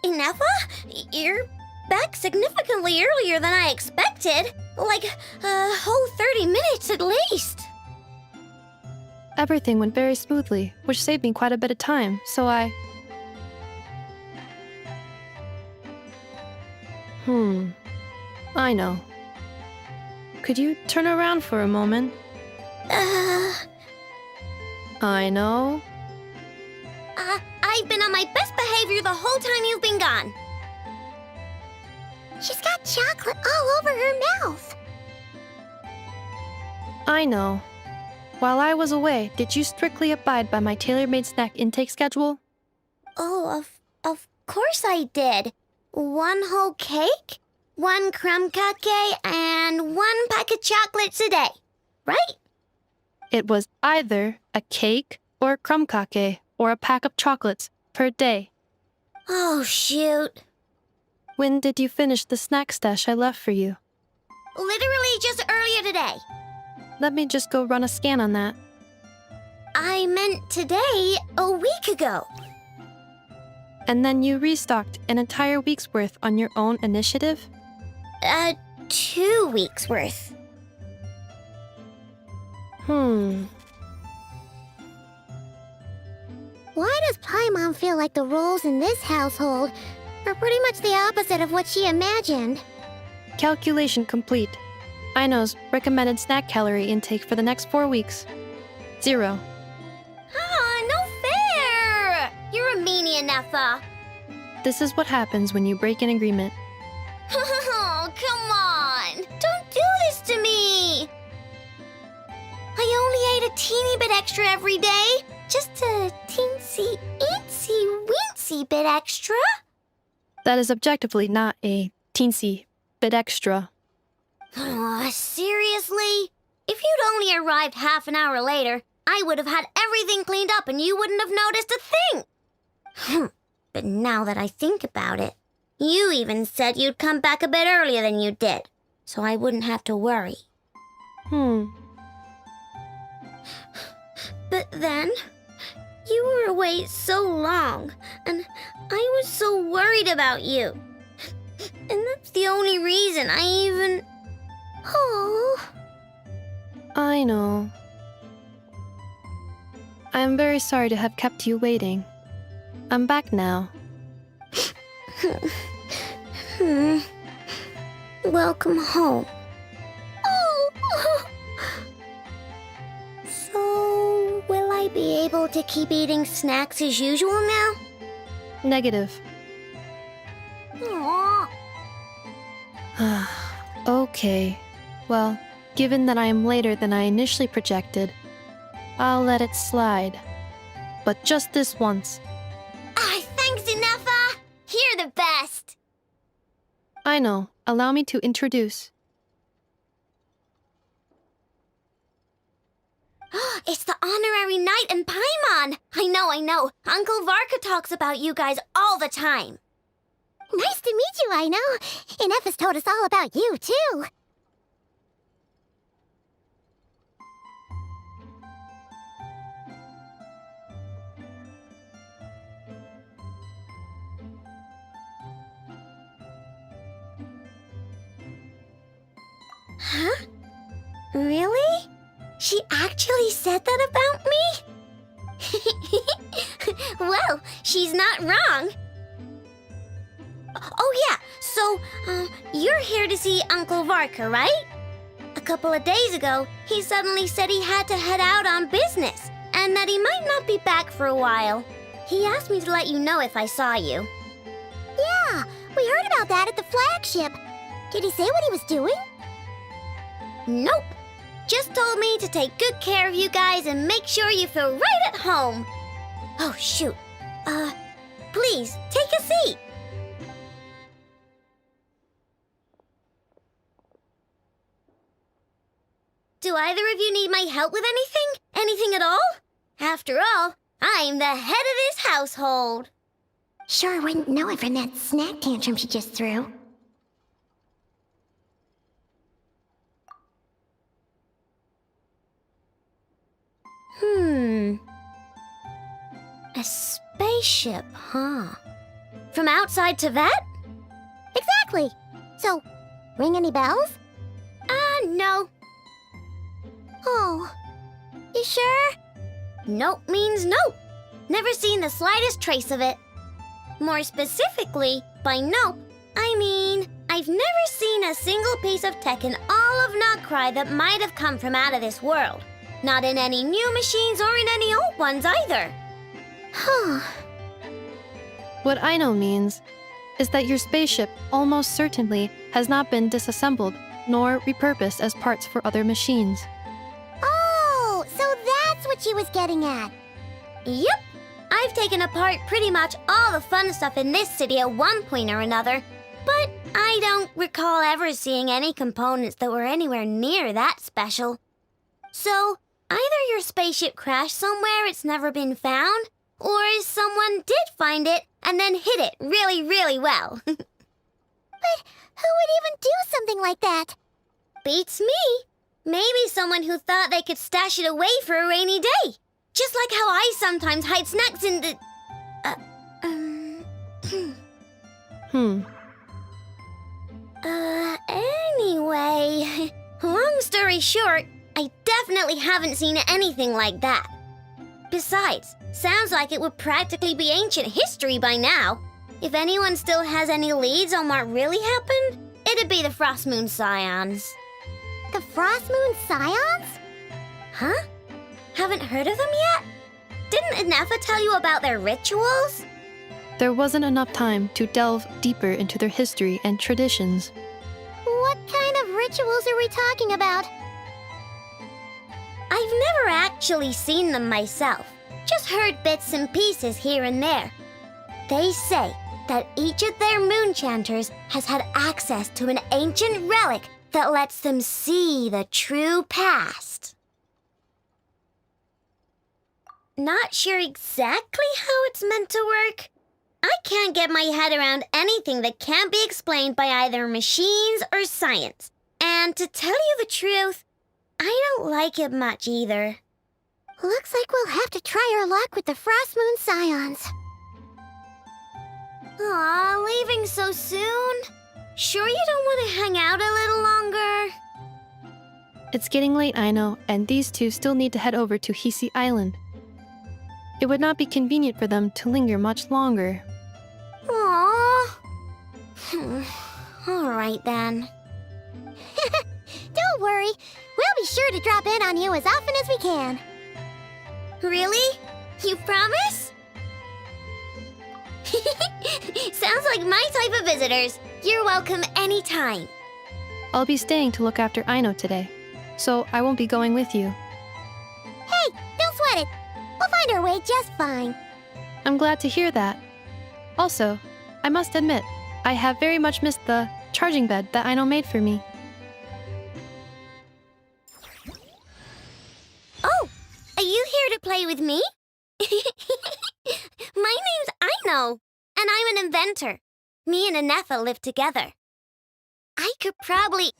Ineffa? You're back significantly earlier than I expected. Like, a whole 30 minutes at least. Everything went very smoothly, which saved me quite a bit of time, so I... I know. Could you turn around for a moment? I know. I've been on my best behavior the whole time you've been gone. She's got chocolate all over her mouth. I know. While I was away, did you strictly abide by my tailor-made snack intake schedule? Oh, of course I did. 1 whole cake, 1 crumb cake, and 1 pack of chocolates a day, right? It was either a cake or a crumb cake or a pack of chocolates per day. Oh, shoot. When did you finish the snack stash I left for you? Literally just earlier today. Let me just go run a scan on that. I meant today, a week ago. And then you restocked an entire week's worth on your own initiative? 2 weeks worth. Why does Paimon feel like the rules in this household are pretty much the opposite of what she imagined? Calculation complete. Aino's recommended snack calorie intake for the next 4 weeks. 0. No fair! You're a meanie, Ineffa. This is what happens when you break an agreement. Oh, come on! Don't do this to me! I only ate a teeny bit extra every day. Just a teensy, eensy, weensy bit extra. That is objectively not a teensy bit extra. Seriously? If you'd only arrived half an hour later, I would have had everything cleaned up and you wouldn't have noticed a thing. But now that I think about it, you even said you'd come back a bit earlier than you did, so I wouldn't have to worry. But then, you were away so long, and I was so worried about you. And that's the only reason I even... Oh. I know. I am very sorry to have kept you waiting. I'm back now. Welcome home. Oh. So, will I be able to keep eating snacks as usual now? Negative. Aww. Okay. Well, given that I am later than I initially projected, I'll let it slide. But just this once. Thanks, Ineffa! You're the best! I know. Allow me to introduce. It's the honorary knight and Paimon! I know. Uncle Varka talks about you guys all the time. Nice to meet you, I know. Ineffa's told us all about you, too. Huh? Really? She actually said that about me? Well, she's not wrong. Oh yeah, so, you're here to see Uncle Varka, right? A couple of days ago, he suddenly said he had to head out on business, and that he might not be back for a while. He asked me to let you know if I saw you. Yeah, we heard about that at the flagship. Did he say what he was doing? Nope. just told me to take good care of you guys and make sure you feel right at home. Oh, shoot. Please, take a seat. Do either of you need my help with anything? Anything at all? After all, I'm the head of this household. Sure wouldn't know it from that snack tantrum she just threw. A spaceship, huh? From outside to that? Exactly. So, ring any bells? No. Oh, you sure? Nope means nope. Never seen the slightest trace of it. More specifically, by nope, I mean, I've never seen a single piece of tech in all of Nod-Krai that might have come from out of this world. Not in any new machines or in any old ones either. Huh. What Aino means is that your spaceship almost certainly has not been disassembled nor repurposed as parts for other machines. Oh, so that's what she was getting at. Yep. I've taken apart pretty much all the fun stuff in this city at one point or another, but I don't recall ever seeing any components that were anywhere near that special. So, either your spaceship crashed somewhere it's never been found, or someone did find it and then hid it really, really well. But who would even do something like that? Beats me. Maybe someone who thought they could stash it away for a rainy day. Just like how I sometimes hide snacks in the... Anyway, long story short, I definitely haven't seen anything like that. Besides, sounds like it would practically be ancient history by now. If anyone still has any leads on what really happened, it'd be the Frost Moon Scions. The Frost Moon Scions? Huh? Haven't heard of them yet? Didn't Inefa tell you about their rituals? There wasn't enough time to delve deeper into their history and traditions. What kind of rituals are we talking about? I've never actually seen them myself, just heard bits and pieces here and there. They say that each of their moon chanters has had access to an ancient relic that lets them see the true past. Not sure exactly how it's meant to work. I can't get my head around anything that can't be explained by either machines or science. And to tell you the truth, I don't like it much either. Looks like we'll have to try our luck with the Frost Moon Scions. Aw, leaving so soon? Sure you don't want to hang out a little longer? It's getting late, I know, and these two still need to head over to Hisi Island. It would not be convenient for them to linger much longer. Aww. All right then. Don't worry. We'll be sure to drop in on you as often as we can. Really? You promise? Sounds like my type of visitors. You're welcome anytime. I'll be staying to look after Aino today, so I won't be going with you. Hey, don't sweat it. We'll find our way just fine. I'm glad to hear that. Also, I must admit, I have very much missed the charging bed that Aino made for me. Oh, are you here to play with me? My name's Aino, and I'm an inventor. Me and Inefa live together. I could probably...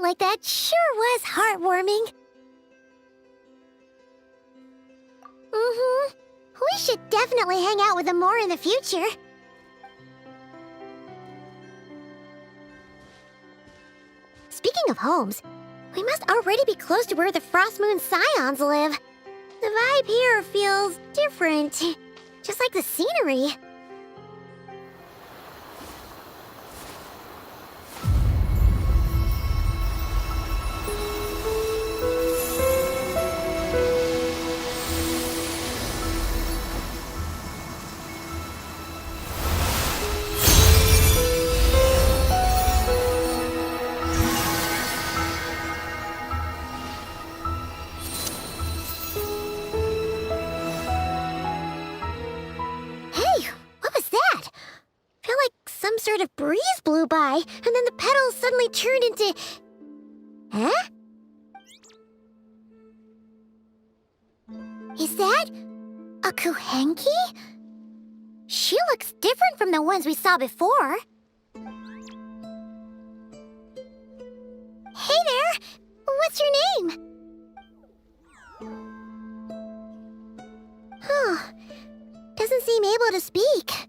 fight like that sure was heartwarming. Mm-hmm. We should definitely hang out with them more in the future. Speaking of homes, we must already be close to where the Frost Moon Scions live. The vibe here feels different, just like the scenery. Sort of breeze blew by, and then the petals suddenly turned into... Huh? Is that a Kuhenki? She looks different from the ones we saw before. Hey there! What's your name? Huh. Doesn't seem able to speak.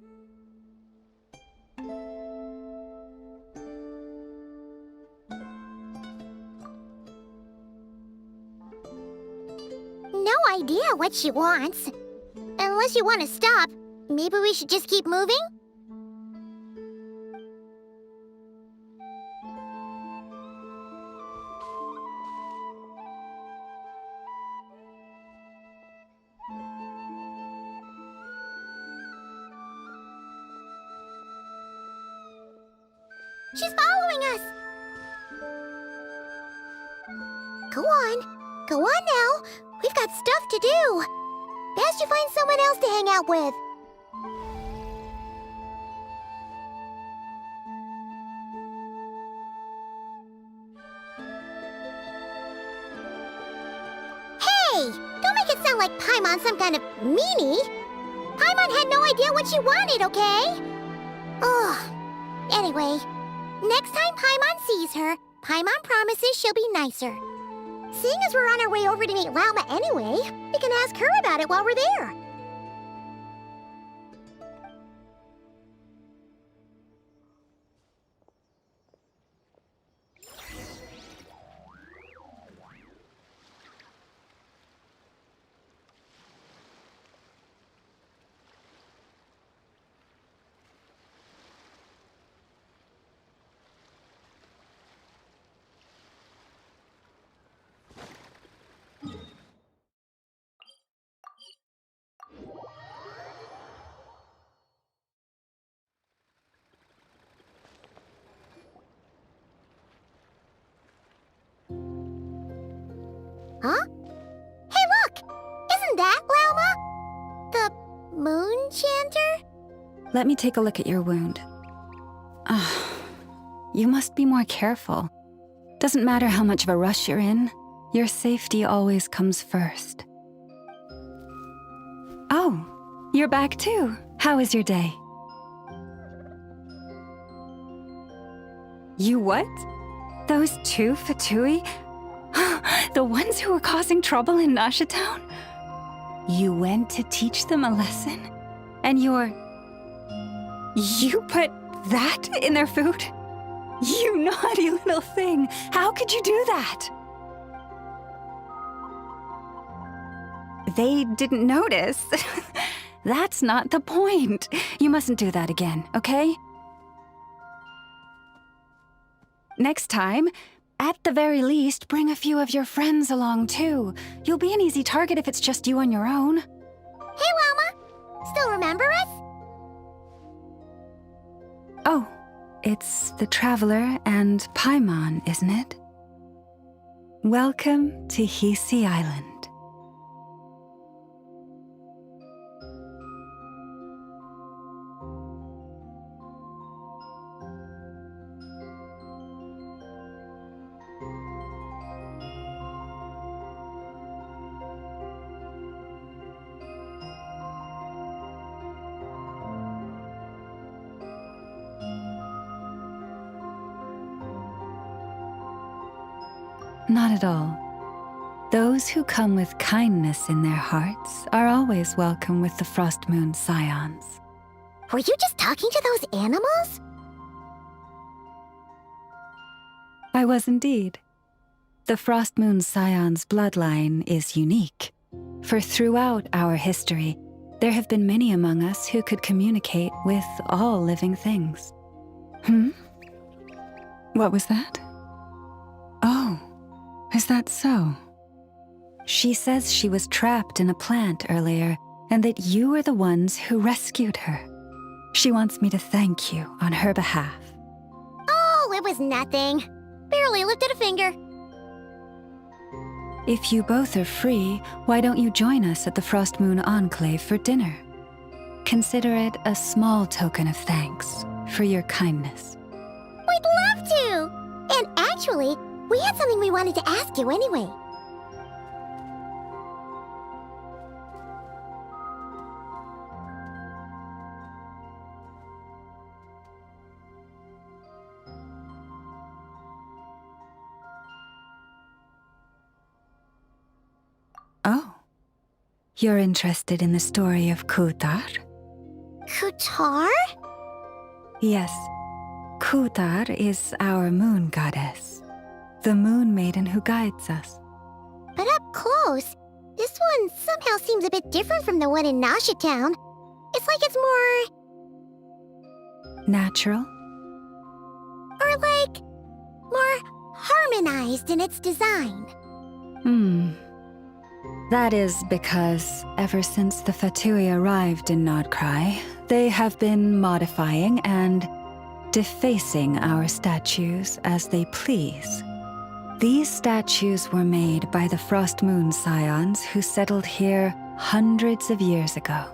No idea what she wants. Unless you want to stop, maybe we should just keep moving? She's following us! Go on. Go on now. We've got stuff to do. Best you find someone else to hang out with. Hey! Don't make it sound like Paimon's some kind of meanie. Paimon had no idea what she wanted, okay? Ugh. Anyway, next time Paimon sees her, Paimon promises she'll be nicer. Seeing as we're on our way over to meet Lauma anyway, we can ask her about it while we're there. Huh? Hey, look! Isn't that Lauma? The moon chanter? Let me take a look at your wound. You must be more careful. Doesn't matter how much of a rush you're in, your safety always comes first. Oh, you're back too. How was your day? You what? Those two Fatui? The ones who were causing trouble in Nasha Town? You went to teach them a lesson? And you put that in their food? You naughty little thing! How could you do that? They didn't notice. That's not the point. You mustn't do that again, okay? Next time, at the very least, bring a few of your friends along too. You'll be an easy target if it's just you on your own. Hey, Lauma! Still remember us? Oh, it's the Traveler and Paimon, isn't it? Welcome to Hisi Island. Not at all. Those who come with kindness in their hearts are always welcome with the Frost Moon Scions. Were you just talking to those animals? I was indeed. The Frost Moon Scions bloodline is unique, for throughout our history, there have been many among us who could communicate with all living things. What was that? Oh, is that so? She says she was trapped in a plant earlier, and that you were the ones who rescued her. She wants me to thank you on her behalf. Oh, it was nothing. Barely lifted a finger. If you both are free, why don't you join us at the Frost Moon Enclave for dinner? Consider it a small token of thanks for your kindness. We'd love to! And actually, we had something we wanted to ask you anyway. Oh. You're interested in the story of Kutar? Kutar? Yes. Kutar is our moon goddess, the moon maiden who guides us. But up close, this one somehow seems a bit different from the one in Nasha Town. It's like it's more... Natural? Or like... more harmonized in its design. That is because ever since the Fatui arrived in Nod-Krai, they have been modifying and defacing our statues as they please. These statues were made by the Frost Moon Scions who settled here hundreds of years ago,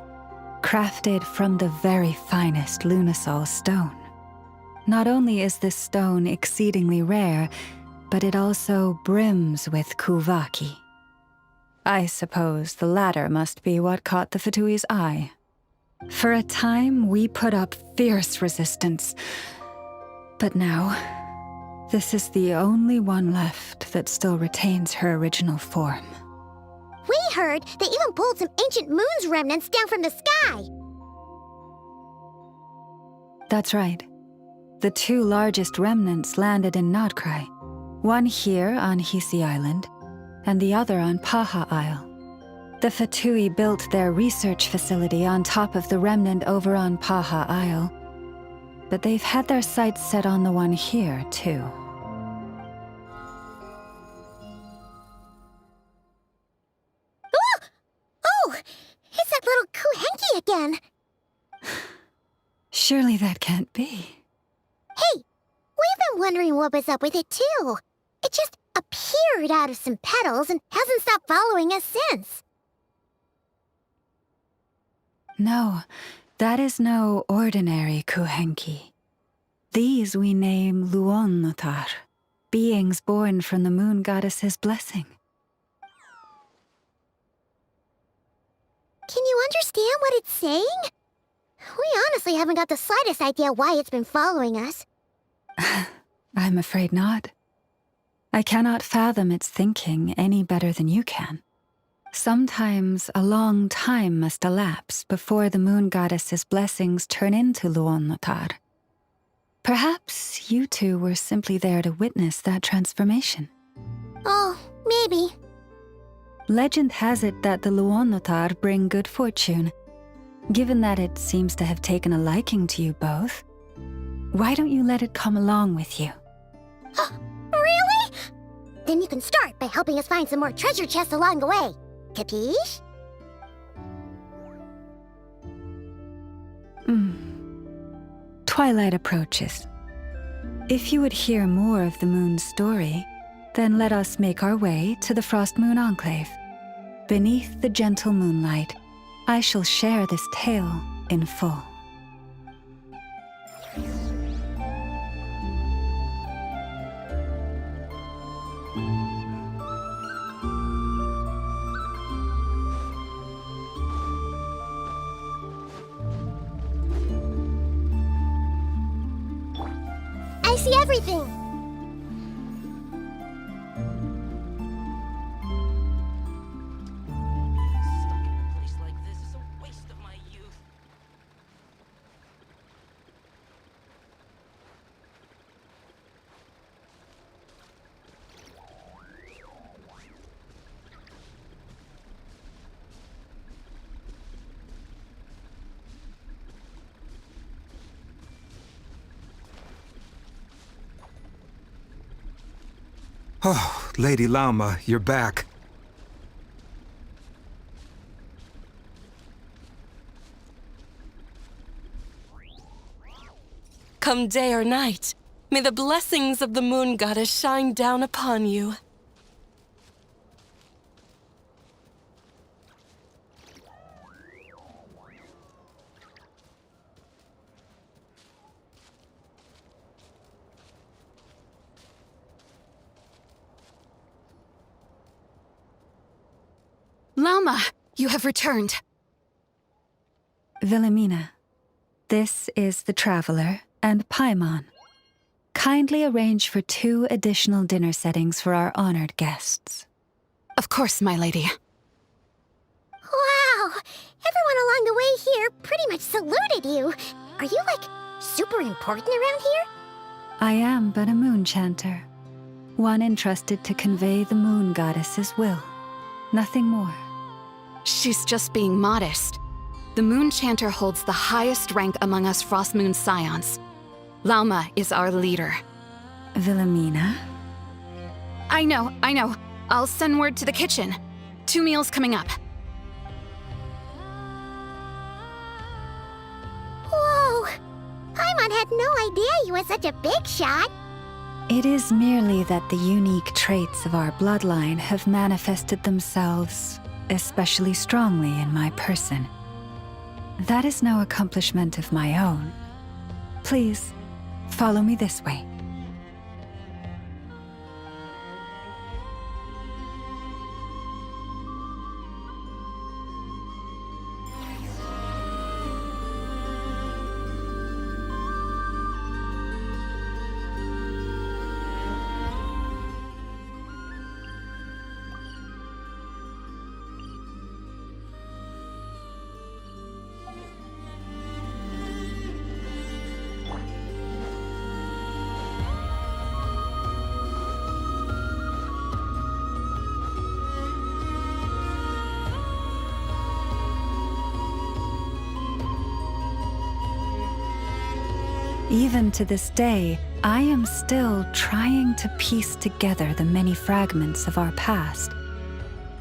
crafted from the very finest Lunasol stone. Not only is this stone exceedingly rare, but it also brims with Kuvaki. I suppose the latter must be what caught the Fatui's eye. For a time, we put up fierce resistance. But now, this is the only one left that still retains her original form. We heard they even pulled some ancient moon's remnants down from the sky. That's right. The two largest remnants landed in Nod-Krai. One here on Hisi Island, and the other on Paha Isle. The Fatui built their research facility on top of the remnant over on Paha Isle, but they've had their sights set on the one here, too. Oh! It's that little Kuhenki again! Surely that can't be. Hey! We've been wondering what was up with it, too. It just appeared out of some petals and hasn't stopped following us since. No, that is no ordinary Kuhenki. These we name Luonnotar, beings born from the moon goddess's blessing. Can you understand what it's saying? We honestly haven't got the slightest idea why it's been following us. I'm afraid not. I cannot fathom its thinking any better than you can. Sometimes a long time must elapse before the moon goddess's blessings turn into Luonnotar. Perhaps you two were simply there to witness that transformation. Oh, maybe. Legend has it that the Luonnotar bring good fortune. Given that it seems to have taken a liking to you both, why don't you let it come along with you? Really? Then you can start by helping us find some more treasure chests along the way. Capiche? Twilight approaches. If you would hear more of the moon's story, then let us make our way to the Frost Moon Enclave. Beneath the gentle moonlight, I shall share this tale in full. I see everything. Oh, Lady Lauma, you're back. Come day or night, may the blessings of the moon goddess shine down upon you. Lauma, you have returned. Wilhelmina, this is the Traveler and Paimon. Kindly arrange for 2 additional dinner settings for our honored guests. Of course, my lady. Wow! Everyone along the way here pretty much saluted you. Are you, like, super important around here? I am but a moon chanter, one entrusted to convey the moon goddess's will. Nothing more. She's just being modest. The Moon Chanter holds the highest rank among us Frost Moon Scions. Lauma is our leader. Wilhelmina? I know. I'll send word to the kitchen. 2 meals coming up. Whoa! Paimon had no idea you were such a big shot. It is merely that the unique traits of our bloodline have manifested themselves especially strongly in my person. That is no accomplishment of my own. Please, follow me this way. Even to this day, I am still trying to piece together the many fragments of our past.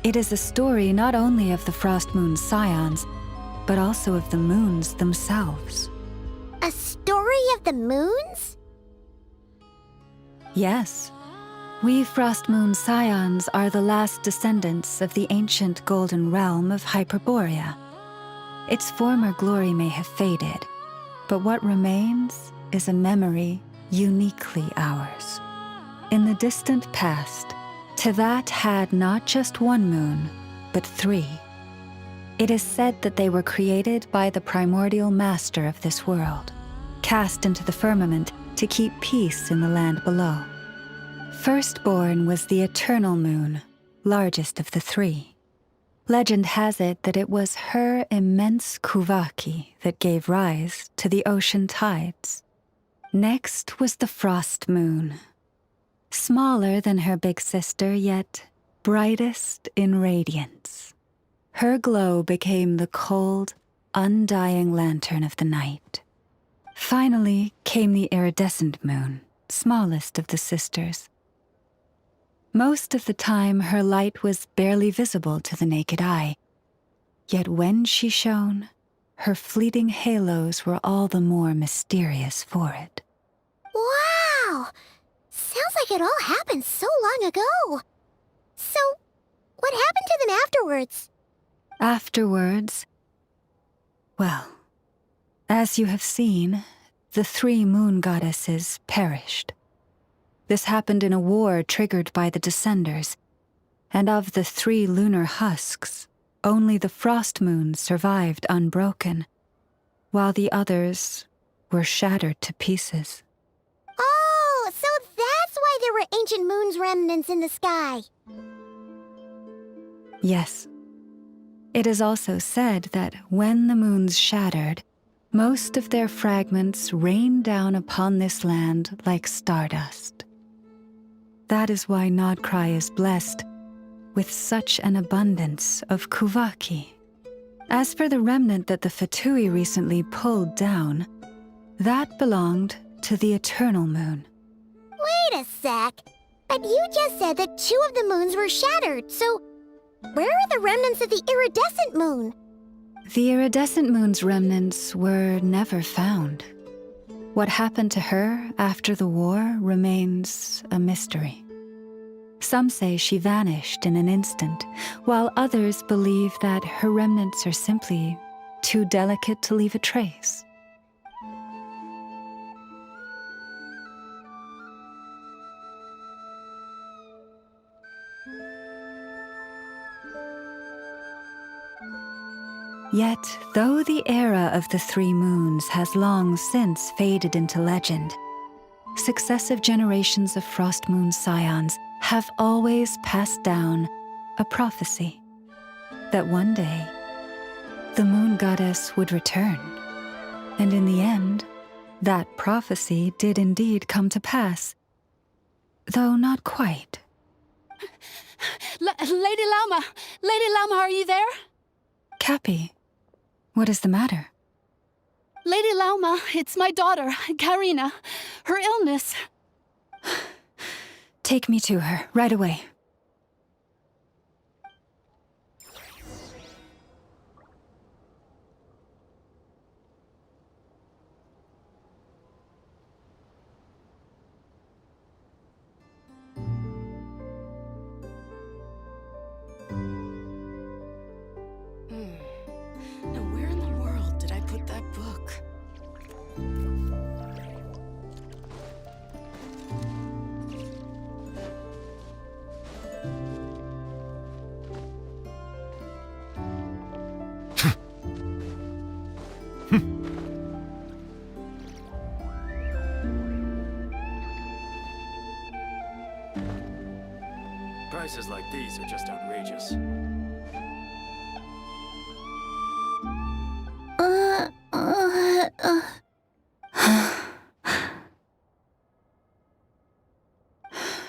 It is a story not only of the Frost Moon Scions, but also of the moons themselves. A story of the moons? Yes. We Frost Moon Scions are the last descendants of the ancient golden realm of Hyperborea. Its former glory may have faded, but what remains is a memory uniquely ours. In the distant past, Teyvat had not just 1 moon, but 3. It is said that they were created by the primordial master of this world, cast into the firmament to keep peace in the land below. Firstborn was the eternal moon, largest of the 3. Legend has it that it was her immense Kuvaki that gave rise to the ocean tides. Next was the Frost Moon. Smaller than her big sister, yet brightest in radiance. Her glow became the cold, undying lantern of the night. Finally came the iridescent moon, smallest of the sisters. Most of the time, her light was barely visible to the naked eye. Yet when she shone, her fleeting halos were all the more mysterious for it. Wow! Sounds like it all happened so long ago. So, what happened to them afterwards? Afterwards, well, as you have seen, the 3 moon goddesses perished. This happened in a war triggered by the Descenders, and of the 3 lunar husks, only the Frost Moon survived unbroken, while the others were shattered to pieces. Oh, so that's why there were ancient moon's remnants in the sky. Yes. It is also said that when the moons shattered, most of their fragments rained down upon this land like stardust. That is why Nod-Krai is blessed with such an abundance of Kuvaki. As for the remnant that the Fatui recently pulled down, that belonged to the Eternal Moon. Wait a sec. But you just said that 2 of the moons were shattered, so where are the remnants of the iridescent moon? The iridescent moon's remnants were never found. What happened to her after the war remains a mystery. Some say she vanished in an instant, while others believe that her remnants are simply too delicate to leave a trace. Yet, though the era of the 3 moons has long since faded into legend, successive generations of Frost Moon scions have always passed down a prophecy that one day the moon goddess would return. And in the end, that prophecy did indeed come to pass, though not quite. Lady Lauma! Lady Lauma, are you there? Cappy, what is the matter? Lady Lauma, it's my daughter, Karina. Her illness. Take me to her, right away. Now where in the world did I put that book? Prices like these are just outrageous.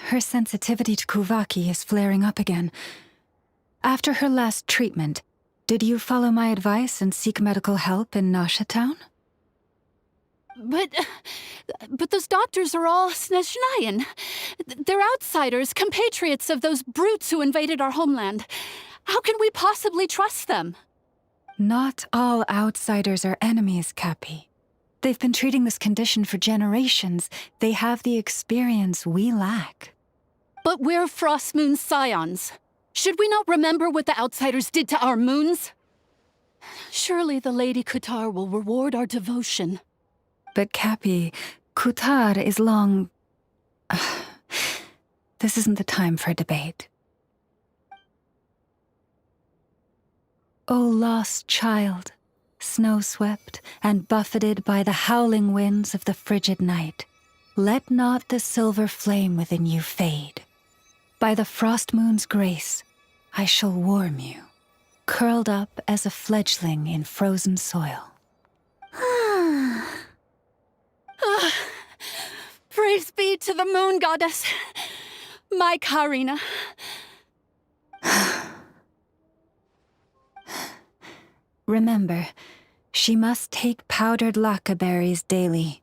Her sensitivity to Kuvaki is flaring up again. After her last treatment, did you follow my advice and seek medical help in Nasha Town? But those doctors are all Snezhnayan. They're outsiders, compatriots of those brutes who invaded our homeland. How can we possibly trust them? Not all outsiders are enemies, Cappy. They've been treating this condition for generations. They have the experience we lack. But we're Frost Moon scions. Should we not remember what the outsiders did to our moons? Surely the Lady Kutar will reward our devotion. But Cappy, Kutar is long... This isn't the time for debate. O lost child, snow-swept and buffeted by the howling winds of the frigid night, let not the silver flame within you fade. By the frost moon's grace, I shall warm you, curled up as a fledgling in frozen soil. Praise be to the moon goddess, my Karina. Remember, she must take powdered laka berries daily.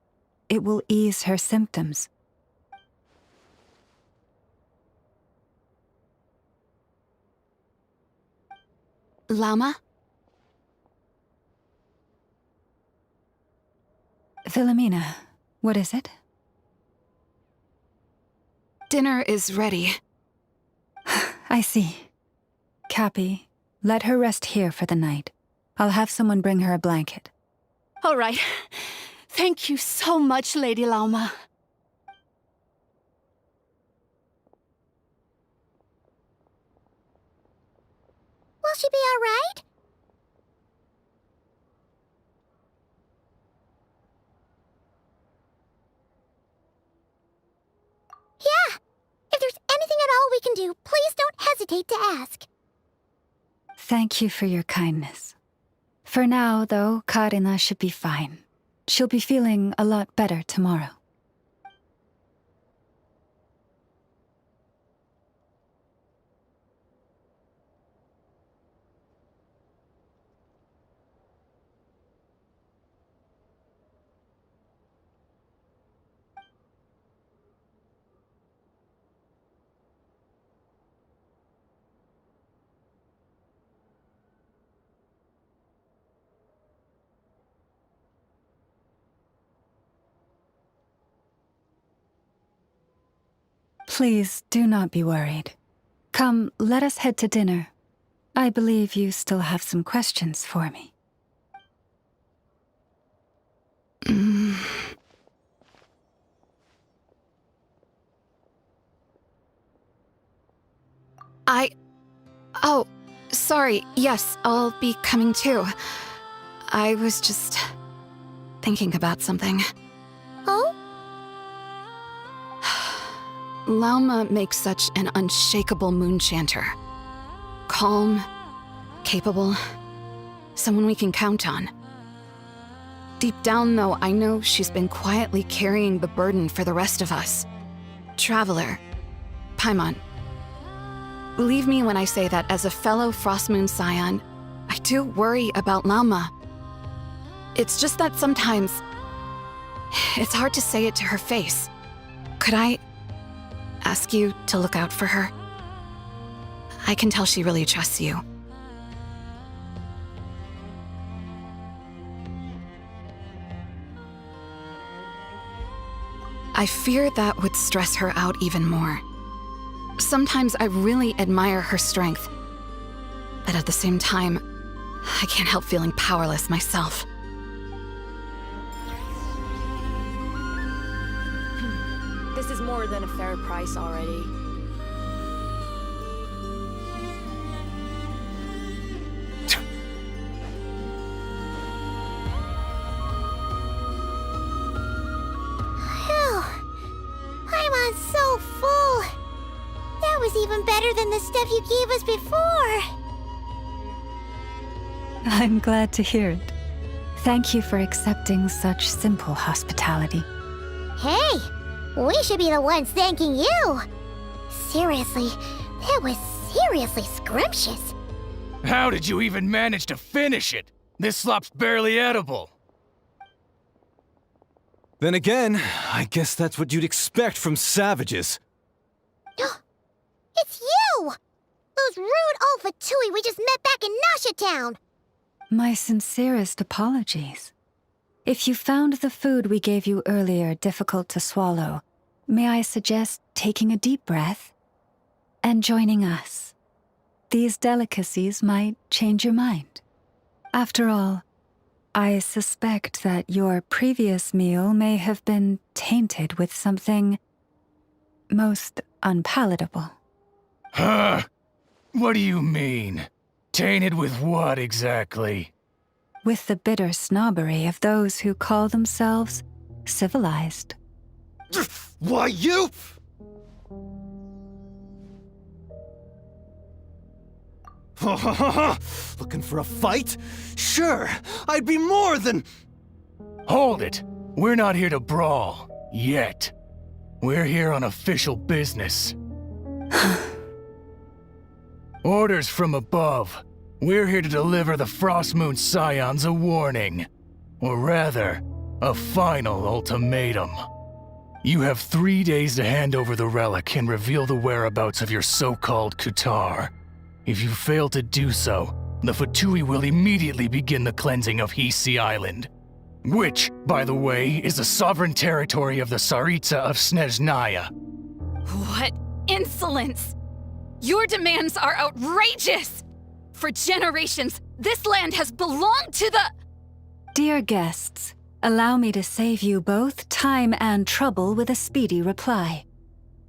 It will ease her symptoms. Lauma? Philomena, what is it? Dinner is ready. I see. Cappy, let her rest here for the night. I'll have someone bring her a blanket. All right. Thank you so much, Lady Lauma. Will she be all right? Yeah! If there's anything at all we can do, please don't hesitate to ask. Thank you for your kindness. For now, though, Karina should be fine. She'll be feeling a lot better tomorrow. Please do not be worried. Come, let us head to dinner. I believe you still have some questions for me. Oh, sorry. Yes, I'll be coming too. I was just thinking about something. Oh? Lauma makes such an unshakable moon chanter. Calm, capable, someone we can count on. Deep down, though, I know she's been quietly carrying the burden for the rest of us. Traveler, Paimon, believe me when I say that as a fellow Frostmoon Scion, I do worry about Lauma. It's just that sometimes it's hard to say it to her face. Could I ask you to look out for her? I can tell she really trusts you. I fear that would stress her out even more. Sometimes I really admire her strength, but at the same time, I can't help feeling powerless myself. This is more than a fair price already. Paimon's so full. That was even better than the stuff you gave us before. I'm glad to hear it. Thank you for accepting such simple hospitality. Hey, we should be the ones thanking you. Seriously, that was seriously scrumptious. How did you even manage to finish it? This slop's barely edible. Then again, I guess that's what you'd expect from savages. It's you! Those rude old Fatui we just met back in Nasha Town! My sincerest apologies. If you found the food we gave you earlier difficult to swallow, may I suggest taking a deep breath and joining us? These delicacies might change your mind. After all, I suspect that your previous meal may have been tainted with something most unpalatable. Huh? What do you mean? Tainted with what exactly? With the bitter snobbery of those who call themselves civilized. Why, you... Looking for a fight? Sure, I'd be more than... Hold it. We're not here to brawl. Yet. We're here on official business. Orders from above. We're here to deliver the Frostmoon Scions a warning. Or rather, a final ultimatum. You have 3 days to hand over the relic and reveal the whereabouts of your so-called Kutar. If you fail to do so, the Fatui will immediately begin the cleansing of Hisi Island. Which, by the way, is the sovereign territory of the Tsaritsa of Snezhnaya. What insolence! Your demands are outrageous! For generations, this land has belonged to the... Dear guests, allow me to save you both time and trouble with a speedy reply.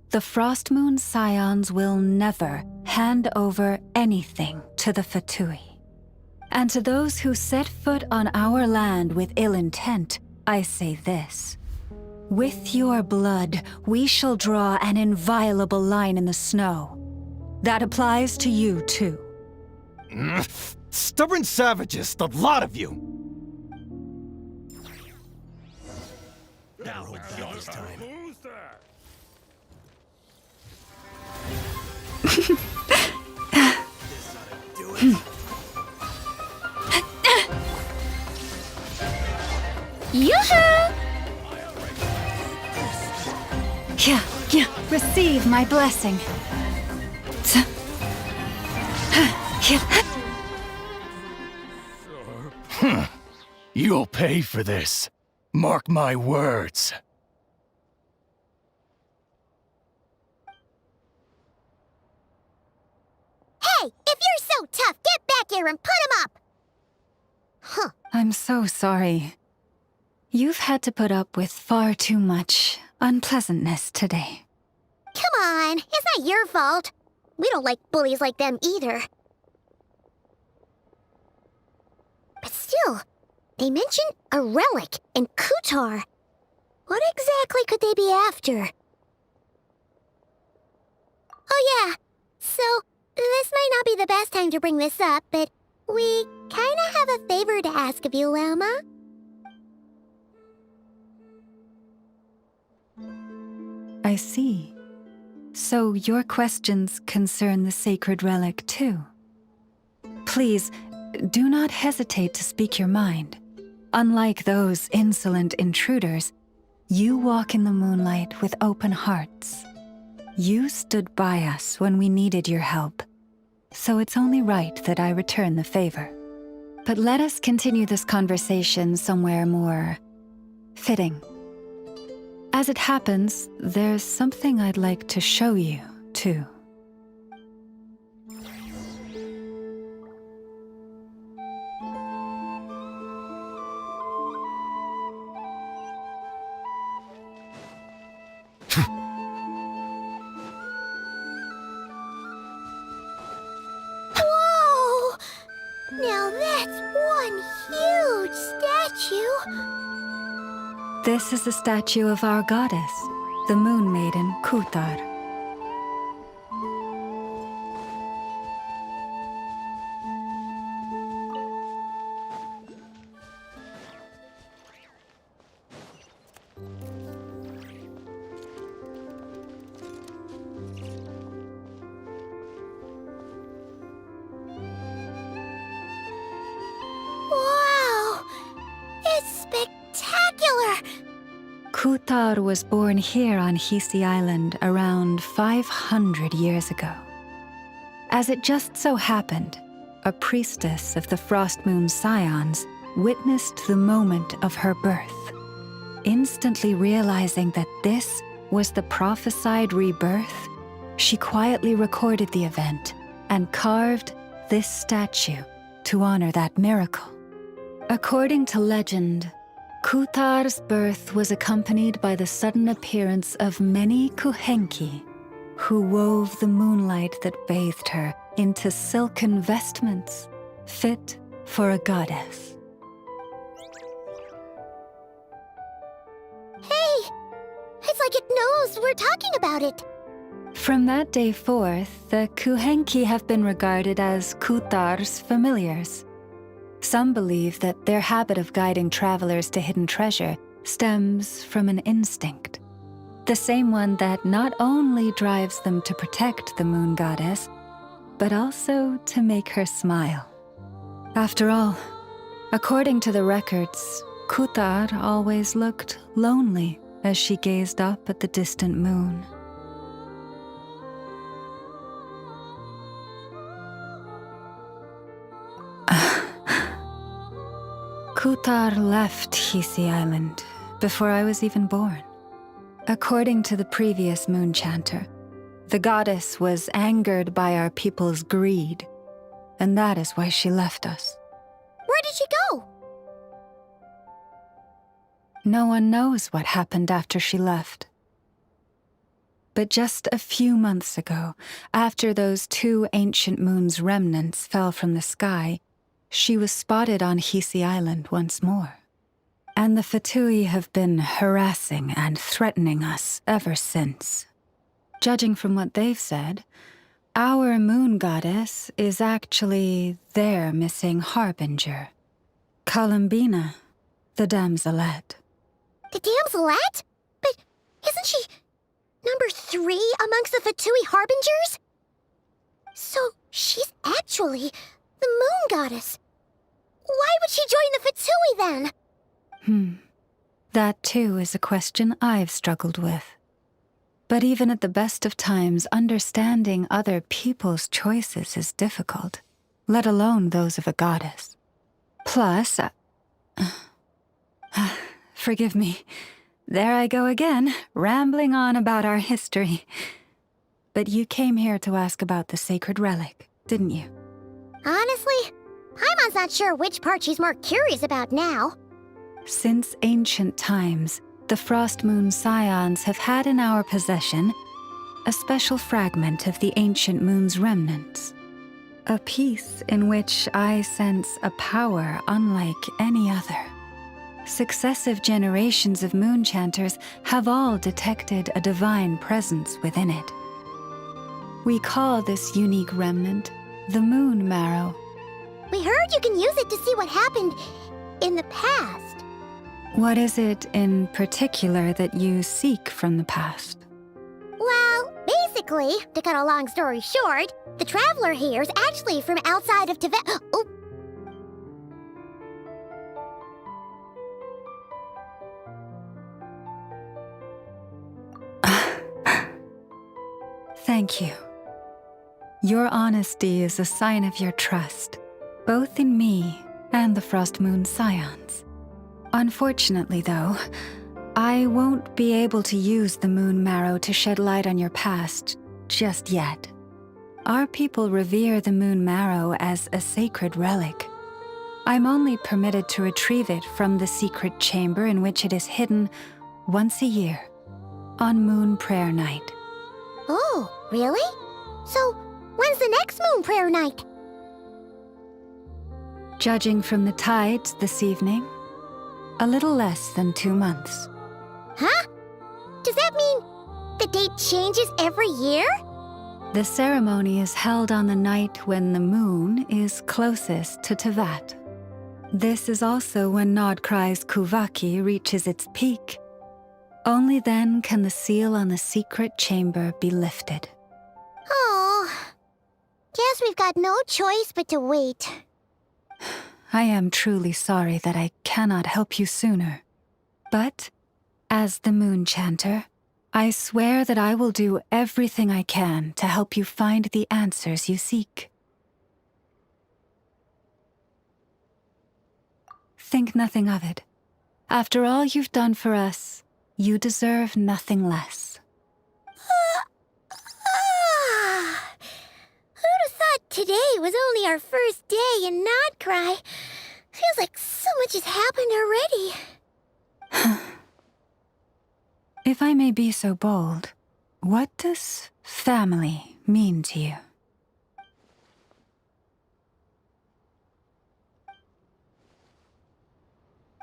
The Frostmoon Scions will never hand over anything to the Fatui. And to those who set foot on our land with ill intent, I say this. With your blood, we shall draw an inviolable line in the snow. That applies to you, too. Stubborn savages, the lot of you! Now it's time. Who's there? Yoo-hoo! Yeah, receive my blessing. You'll pay for this. Mark my words. Hey, if you're so tough, get back here and put him up! Huh. I'm so sorry. You've had to put up with far too much unpleasantness today. Come on, it's not your fault. We don't like bullies like them either. But still, they mentioned a relic in Kutar. What exactly could they be after? Oh yeah, so this might not be the best time to bring this up, but we kinda have a favor to ask of you, Lama. I see. So your questions concern the sacred relic too. Please, do not hesitate to speak your mind. Unlike those insolent intruders, you walk in the moonlight with open hearts. You stood by us when we needed your help, so it's only right that I return the favor. But let us continue this conversation somewhere more fitting. As it happens, there's something I'd like to show you, too. Whoa! Now that's one huge statue! This is a statue of our goddess, the Moon Maiden Kutar. Wow! It's spectacular! Kutar was born here on Hisi Island around 500 years ago. As it just so happened, a priestess of the Frost Moon Scions witnessed the moment of her birth. Instantly realizing that this was the prophesied rebirth, she quietly recorded the event and carved this statue to honor that miracle. According to legend, Kutar's birth was accompanied by the sudden appearance of many Kuhenki, who wove the moonlight that bathed her into silken vestments fit for a goddess. Hey! It's like it knows we're talking about it. From that day forth, the Kuhenki have been regarded as Kutar's familiars. Some believe that their habit of guiding travelers to hidden treasure stems from an instinct. The same one that not only drives them to protect the moon goddess, but also to make her smile. After all, according to the records, Kutar always looked lonely as she gazed up at the distant moon. Kutar left Hisi Island before I was even born. According to the previous moon chanter, the goddess was angered by our people's greed, and that is why she left us. Where did she go? No one knows what happened after she left. But just a few months ago, after those 2 ancient moons' remnants fell from the sky, she was spotted on Hisi Island once more. And the Fatui have been harassing and threatening us ever since. Judging from what they've said, our moon goddess is actually their missing harbinger, Columbina, the damselette. The damselette? But isn't she number 3 amongst the Fatui harbingers? So she's actually the moon goddess. Why would she join the Fatui then? That too is a question I've struggled with. But even at the best of times, understanding other people's choices is difficult, let alone those of a goddess. Plus, forgive me, there I go again, rambling on about our history. But you came here to ask about the sacred relic. didn't you? Honestly, Paimon's not sure which part she's more curious about now. Since ancient times, the Frost Moon Scions have had in our possession a special fragment of the ancient moon's remnants. A piece in which I sense a power unlike any other. Successive generations of moonchanters have all detected a divine presence within it. We call this unique remnant the Moon Marrow. We heard you can use it to see what happened in the past. What is it in particular that you seek from the past? Well, basically, to cut a long story short, the traveler here is actually from outside of Tibet. Oh. Thank you. Your honesty is a sign of your trust, both in me and the Frost Moon Scions. Unfortunately, though, I won't be able to use the Moon Marrow to shed light on your past just yet. Our people revere the Moon Marrow as a sacred relic. I'm only permitted to retrieve it from the secret chamber in which it is hidden once a year, on Moon Prayer Night. Oh, really? So, when's the next Moon Prayer Night? Judging from the tides this evening, a little less than 2 months. Huh? Does that mean the date changes every year? The ceremony is held on the night when the moon is closest to Tevat. This is also when Nod-Krai's Kuvaki reaches its peak. Only then can the seal on the secret chamber be lifted. Oh, guess we've got no choice but to wait. I am truly sorry that I cannot help you sooner. But, as the Moon Chanter, I swear that I will do everything I can to help you find the answers you seek. Think nothing of it. After all you've done for us, you deserve nothing less. Who'd have thought today was only our first day in Nod-Krai? Feels like so much has happened already. If I may be so bold, what does family mean to you?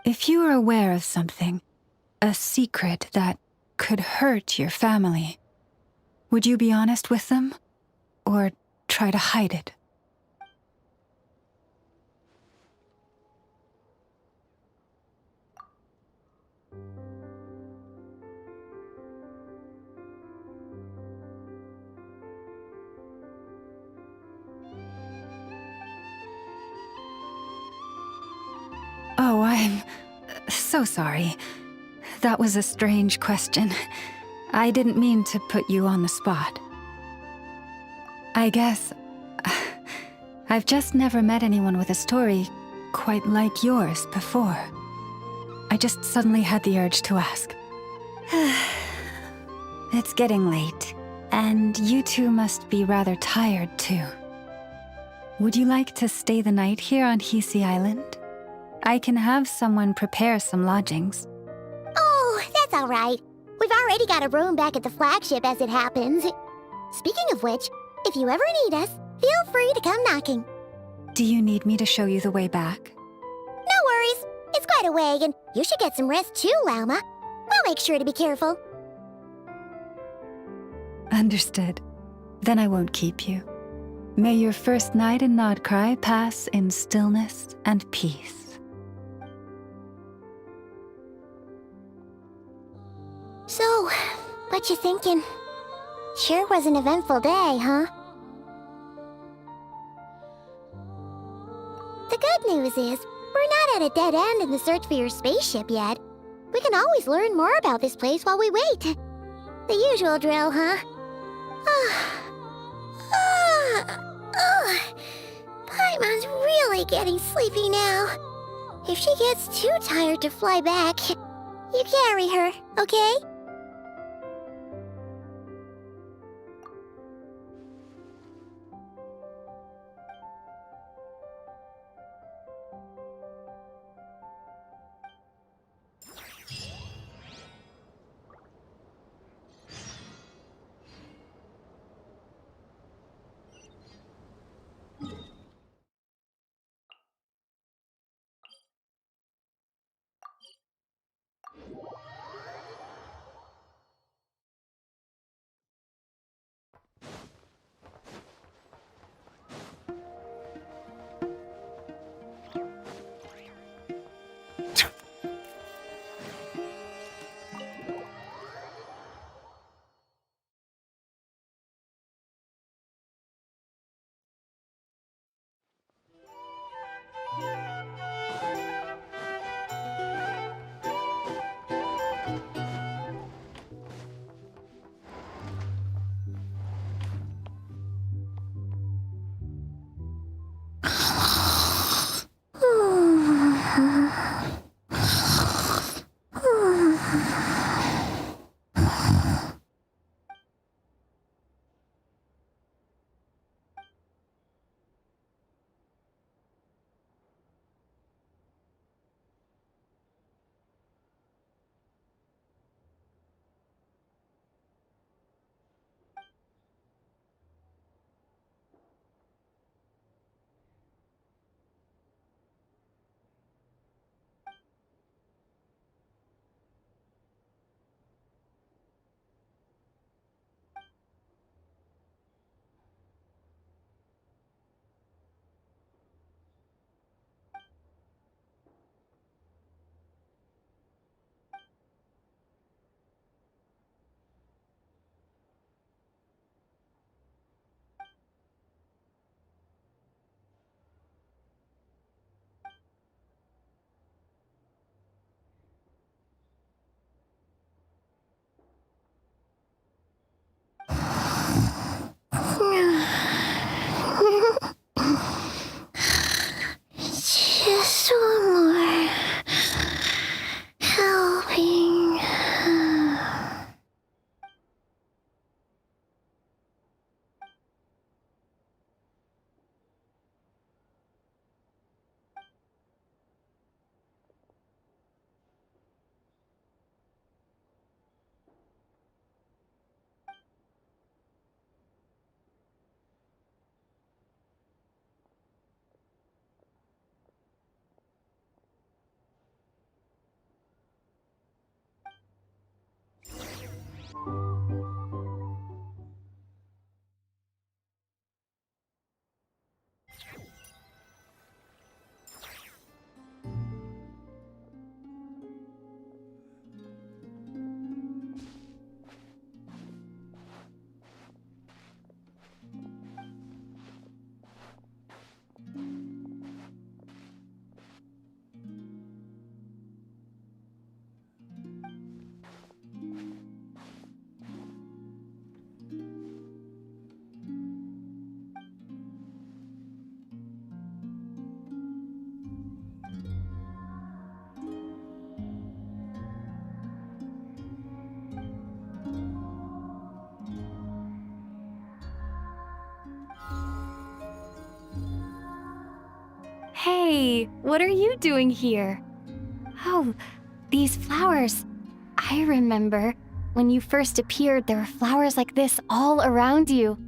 If you are aware of something, a secret that could hurt your family, would you be honest with them, or try to hide it? Oh, I'm so sorry. That was a strange question. I didn't mean to put you on the spot. I guess I've just never met anyone with a story quite like yours before. I just suddenly had the urge to ask. It's getting late, and you two must be rather tired too. Would you like to stay the night here on Hisi Island? I can have someone prepare some lodgings. Oh, that's all right. We've already got a room back at the flagship as it happens. Speaking of which, if you ever need us, feel free to come knocking. Do you need me to show you the way back? No worries. It's quite a way, and you should get some rest too, Lauma. I'll make sure to be careful. Understood. Then I won't keep you. May your first night in Nod-Krai pass in stillness and peace. So, what you thinking? Sure was an eventful day, huh? The good news is, we're not at a dead end in the search for your spaceship yet. We can always learn more about this place while we wait. The usual drill, huh? Paimon's really getting sleepy now. If she gets too tired to fly back, you carry her, okay? Just one more helping. Hey, what are you doing here? Oh, these flowers. I remember when you first appeared, there were flowers like this all around you.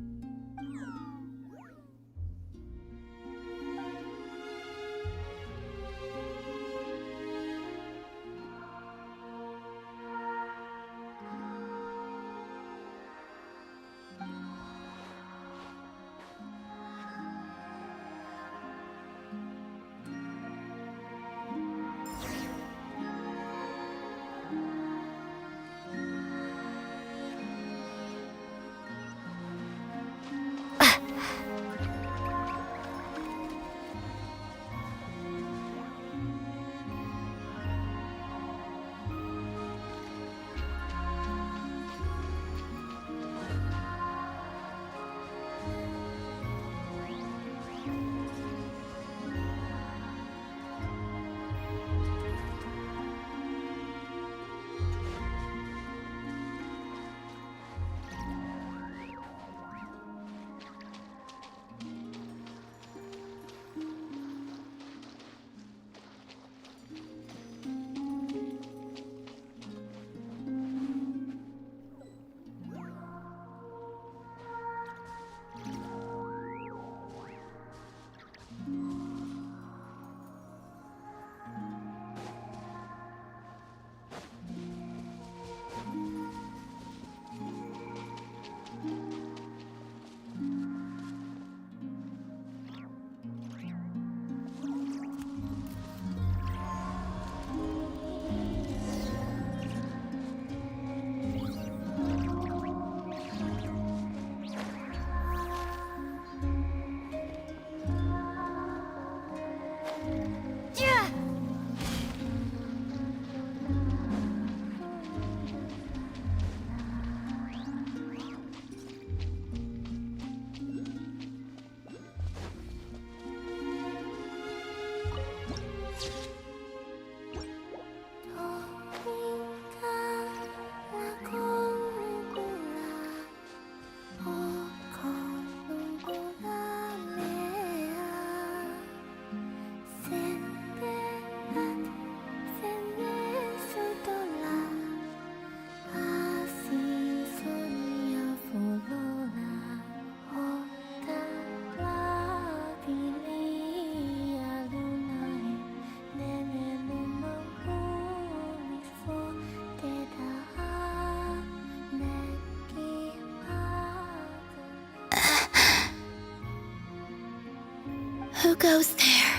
Who goes there?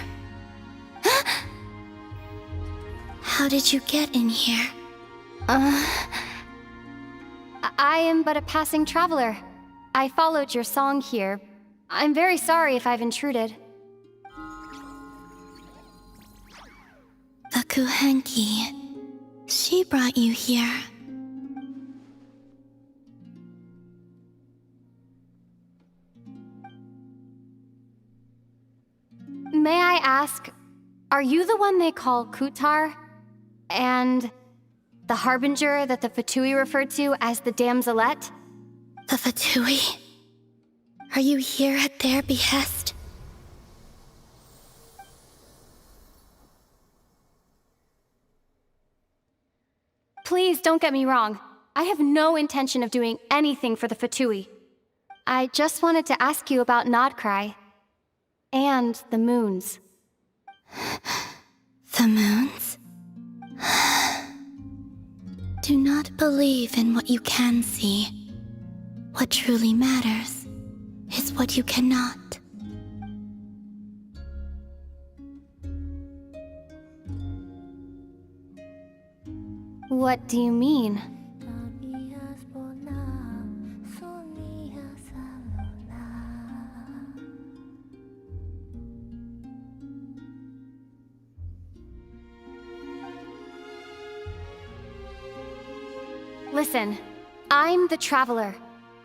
How did you get in here? I am but a passing traveler. I followed your song here. I'm very sorry if I've intruded. The Kuhenki. She brought you here. May I ask, are you the one they call Kutar? And the harbinger that the Fatui referred to as the Damselette? The Fatui? Are you here at their behest? Please don't get me wrong. I have no intention of doing anything for the Fatui. I just wanted to ask you about Nod-Krai. And the moons. The moons? Do not believe in what you can see. What truly matters is what you cannot. What do you mean? Listen, I'm the Traveler.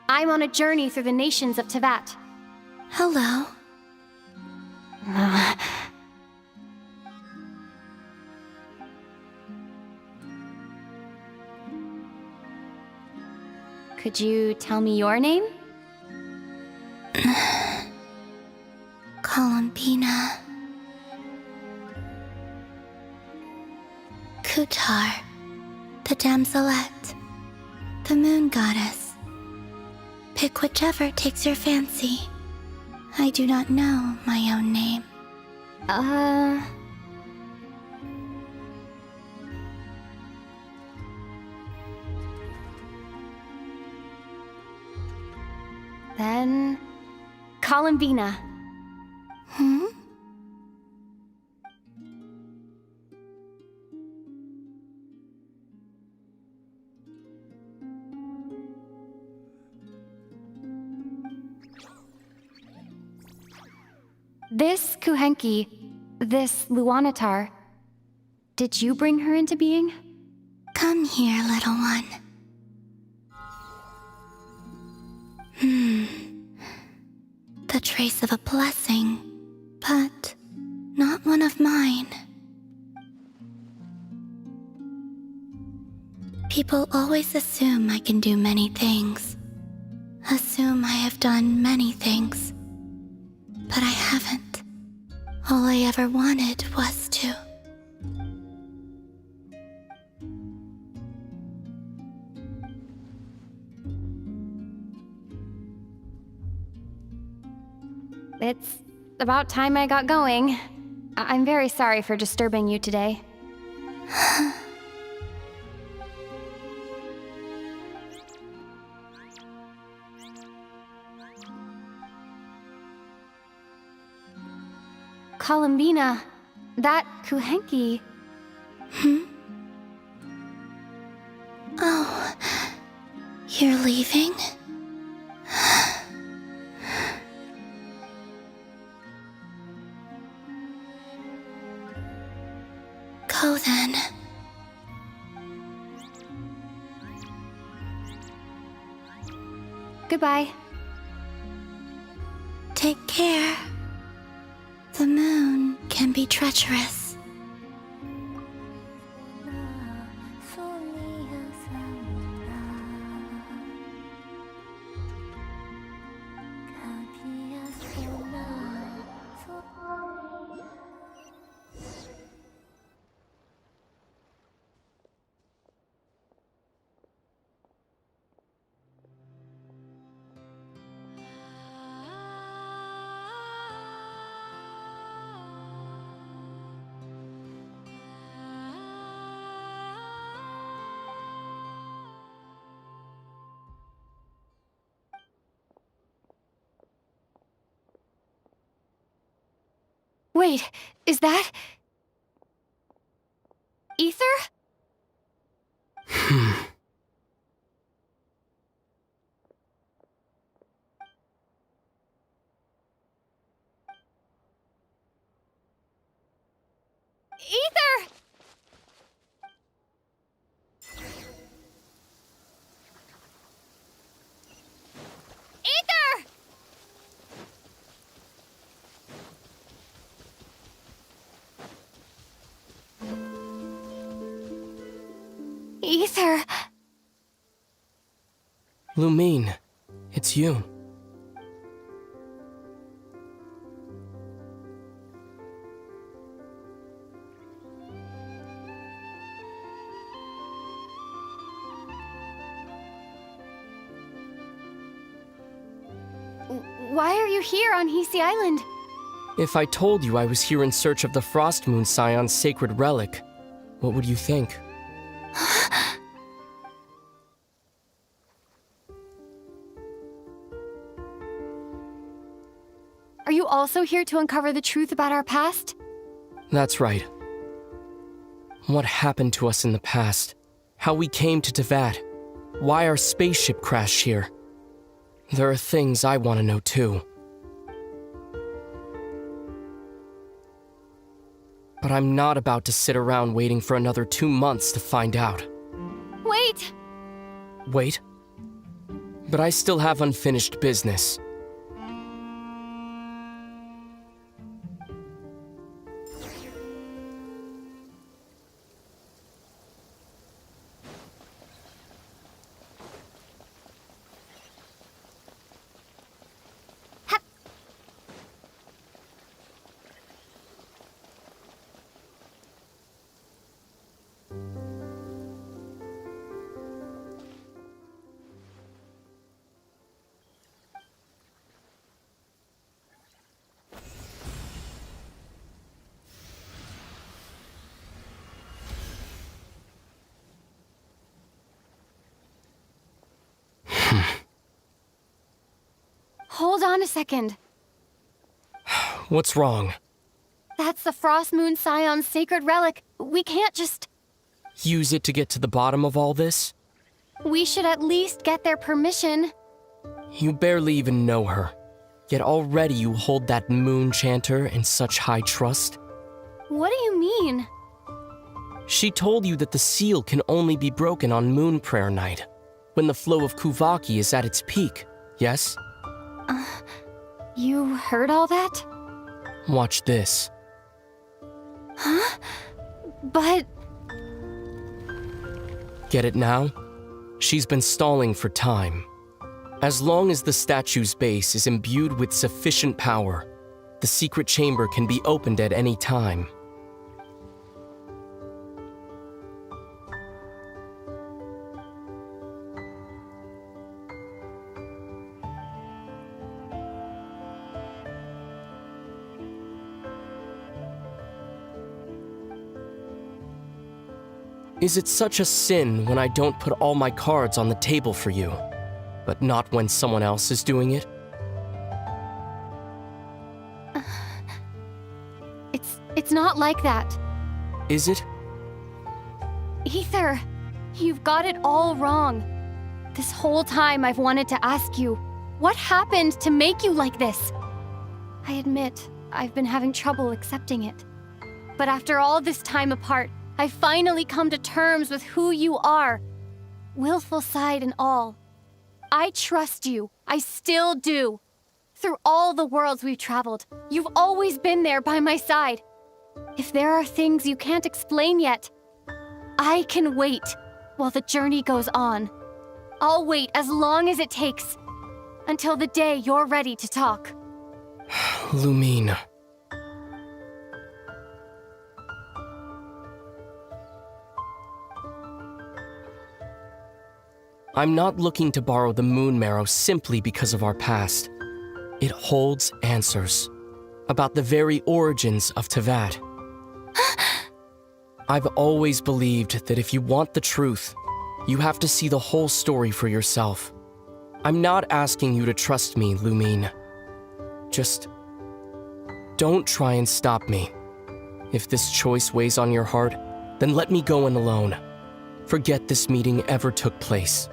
I'm on a journey through the nations of Teyvat. Hello. Could you tell me your name? Columbina. Kutar, the Damselette, the Moon Goddess. Pick whichever takes your fancy. I do not know my own name. Then... Columbina. Hmm? This Kuhenki, this Luanatar, did you bring her into being? Come here, little one. The trace of a blessing, but not one of mine. People always assume I can do many things. Assume I have done many things. But I haven't. All I ever wanted was to. It's about time I got going. I'm very sorry for disturbing you today. Columbina, that Kuhenki... Oh, you're leaving? Go then. Goodbye. Take care. The moon can be treacherous. Wait, is that... Ether? Ether! Ether! Ether! Lumine, it's you. Why are you here on Hisi Island? If I told you I was here in search of the Frost Moon Scion's sacred relic, what would you think? Are you also here to uncover the truth about our past? That's right. What happened to us in the past? How we came to Teyvat? Why our spaceship crashed here? There are things I want to know too. But I'm not about to sit around waiting for another 2 months to find out. Wait! Wait? But I still have unfinished business. Hold on a second. What's wrong? That's the Frost Moon Scion's sacred relic. We can't just... Use it to get to the bottom of all this? We should at least get their permission. You barely even know her. Yet already you hold that moon chanter in such high trust. What do you mean? She told you that the seal can only be broken on Moon Prayer Night, when the flow of Kuvaki is at its peak, yes? You heard all that? Watch this. Huh? But... Get it now? She's been stalling for time. As long as the statue's base is imbued with sufficient power, the secret chamber can be opened at any time. Is it such a sin when I don't put all my cards on the table for you, but not when someone else is doing it? It's not like that. Is it? Ether, you've got it all wrong. This whole time I've wanted to ask you, what happened to make you like this? I admit, I've been having trouble accepting it. But after all this time apart, I've finally come to terms with who you are. Willful side and all. I trust you. I still do. Through all the worlds we've traveled, you've always been there by my side. If there are things you can't explain yet, I can wait while the journey goes on. I'll wait as long as it takes, until the day you're ready to talk. Lumine. I'm not looking to borrow the moon marrow simply because of our past. It holds answers about the very origins of Teyvat. I've always believed that if you want the truth, you have to see the whole story for yourself. I'm not asking you to trust me, Lumine. Just Don't try and stop me. If this choice weighs on your heart, then let me go in alone. Forget this meeting ever took place.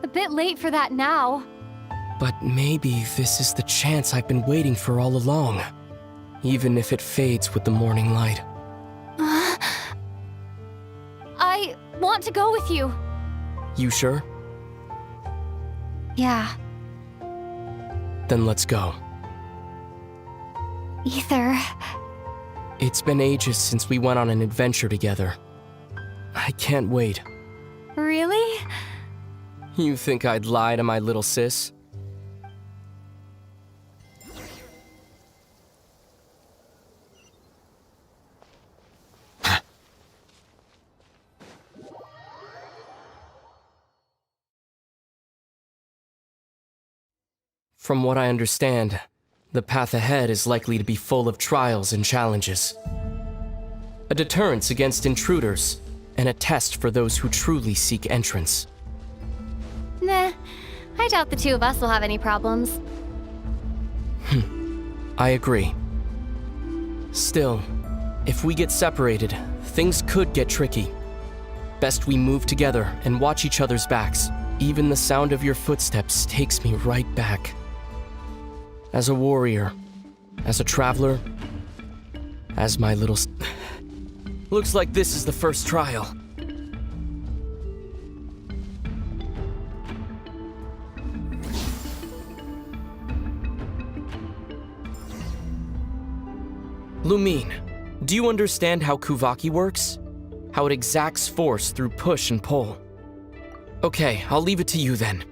A bit late for that now. But maybe this is the chance I've been waiting for all along, even if it fades with the morning light. I want to go with you. You sure? Yeah. Then let's go. Ether. It's been ages since we went on an adventure together. I can't wait. Really? You think I'd lie to my little sis? From what I understand, the path ahead is likely to be full of trials and challenges. A deterrence against intruders, and a test for those who truly seek entrance. Nah, I doubt the two of us will have any problems. I agree. Still, if we get separated, things could get tricky. Best we move together and watch each other's backs. Even the sound of your footsteps takes me right back. As a warrior, as a traveler, as my little... Looks like this is the first trial. Lumine, do you understand how Kuvaki works? How it exacts force through push and pull? Okay, I'll leave it to you then.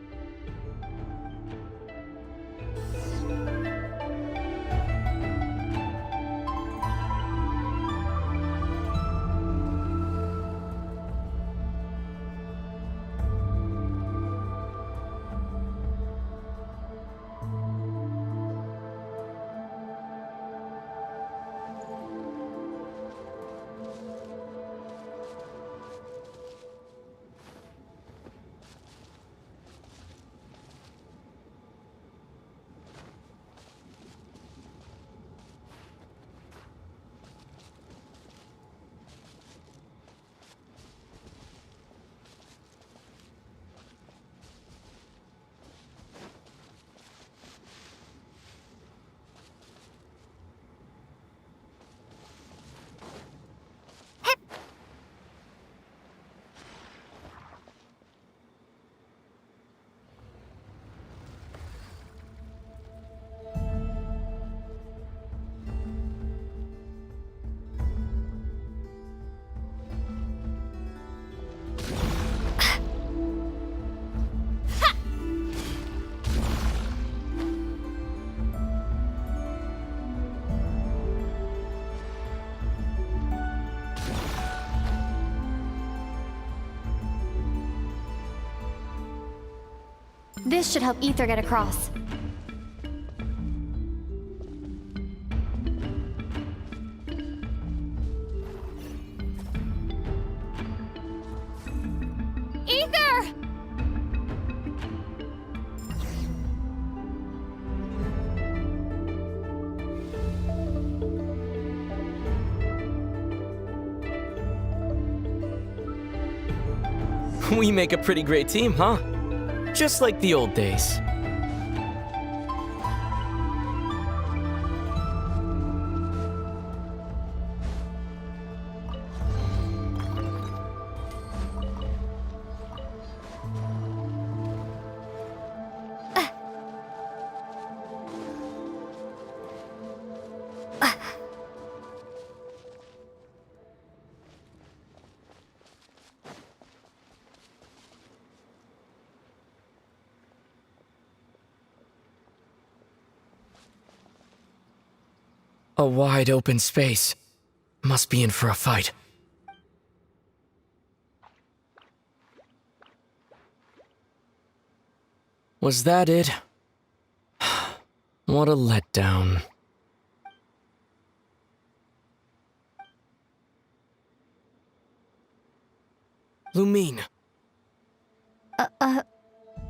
This should help Ether get across. Ether! We make a pretty great team, huh? Just like the old days. A wide open space. Must be in for a fight. Was that it? What a letdown. Lumine.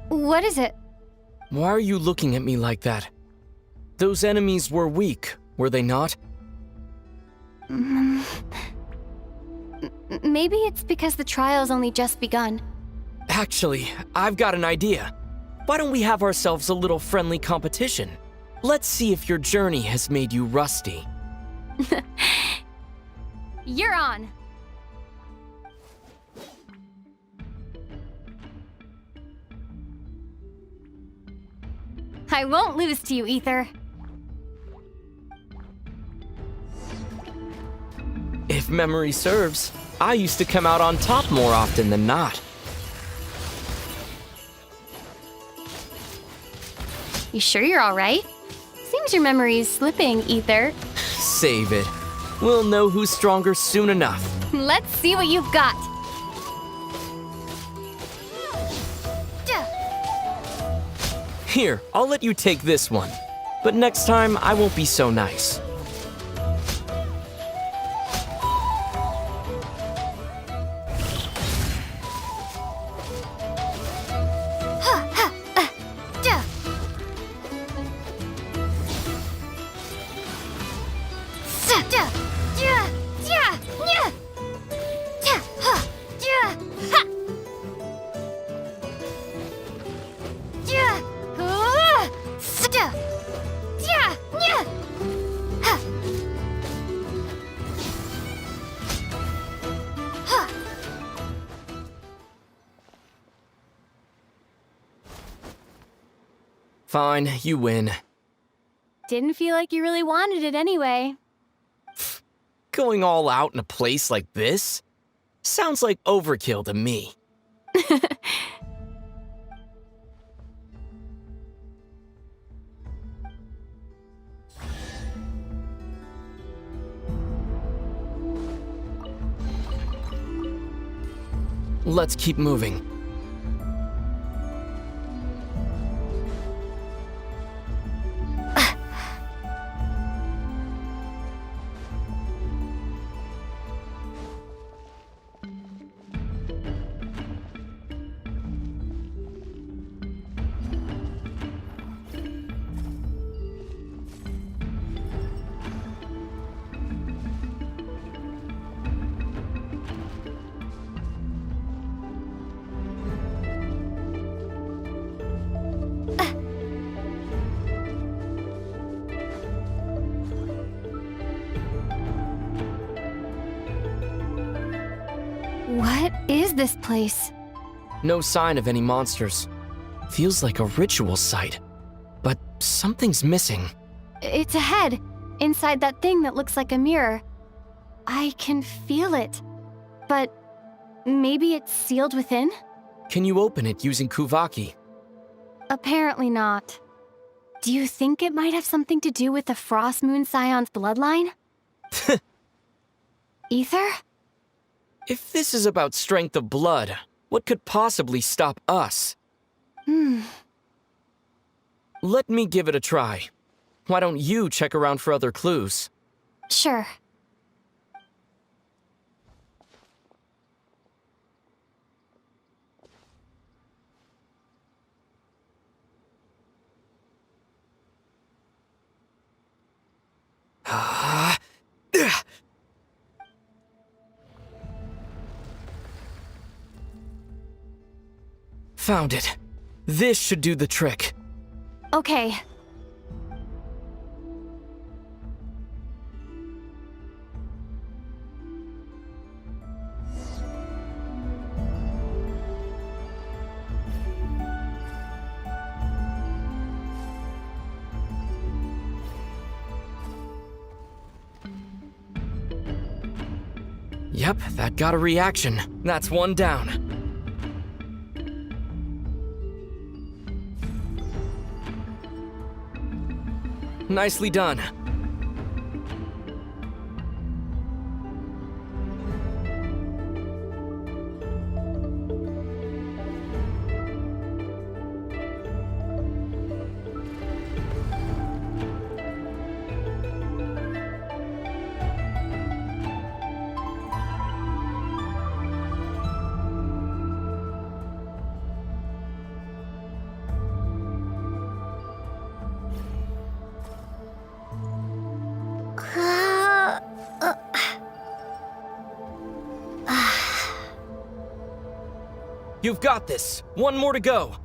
What is it? Why are you looking at me like that? Those enemies were weak, were they not? Maybe it's because the trial's only just begun. Actually, I've got an idea. Why don't we have ourselves a little friendly competition? Let's see if your journey has made you rusty. You're on! I won't lose to you, Ether. If memory serves, I used to come out on top more often than not. You sure you're alright? Seems your memory's slipping, Ether. Save it. We'll know who's stronger soon enough. Let's see what you've got. Here, I'll let you take this one. But next time, I won't be so nice. Fine, you win. Didn't feel like you really wanted it anyway. Going all out in a place like this? Sounds like overkill to me. Let's keep moving. What is this place? No sign of any monsters. Feels like a ritual site. But something's missing. It's a head, inside that thing that looks like a mirror. I can feel it. But maybe it's sealed within? Can you open it using Kuvaki? Apparently not. Do you think it might have something to do with the Frost Moon Scion's bloodline? Ether? If this is about strength of blood, what could possibly stop us? Let me give it a try. Why don't you check around for other clues? Sure. Found it. This should do the trick. Okay. Yep, that got a reaction. That's one down. Nicely done. You've got this. One more to go.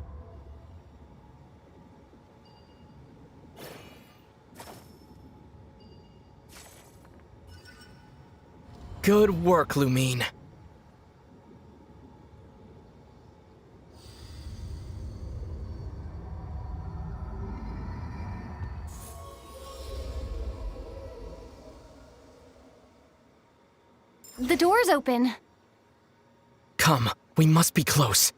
Good work, Lumine. The door's open. Come, we must be close.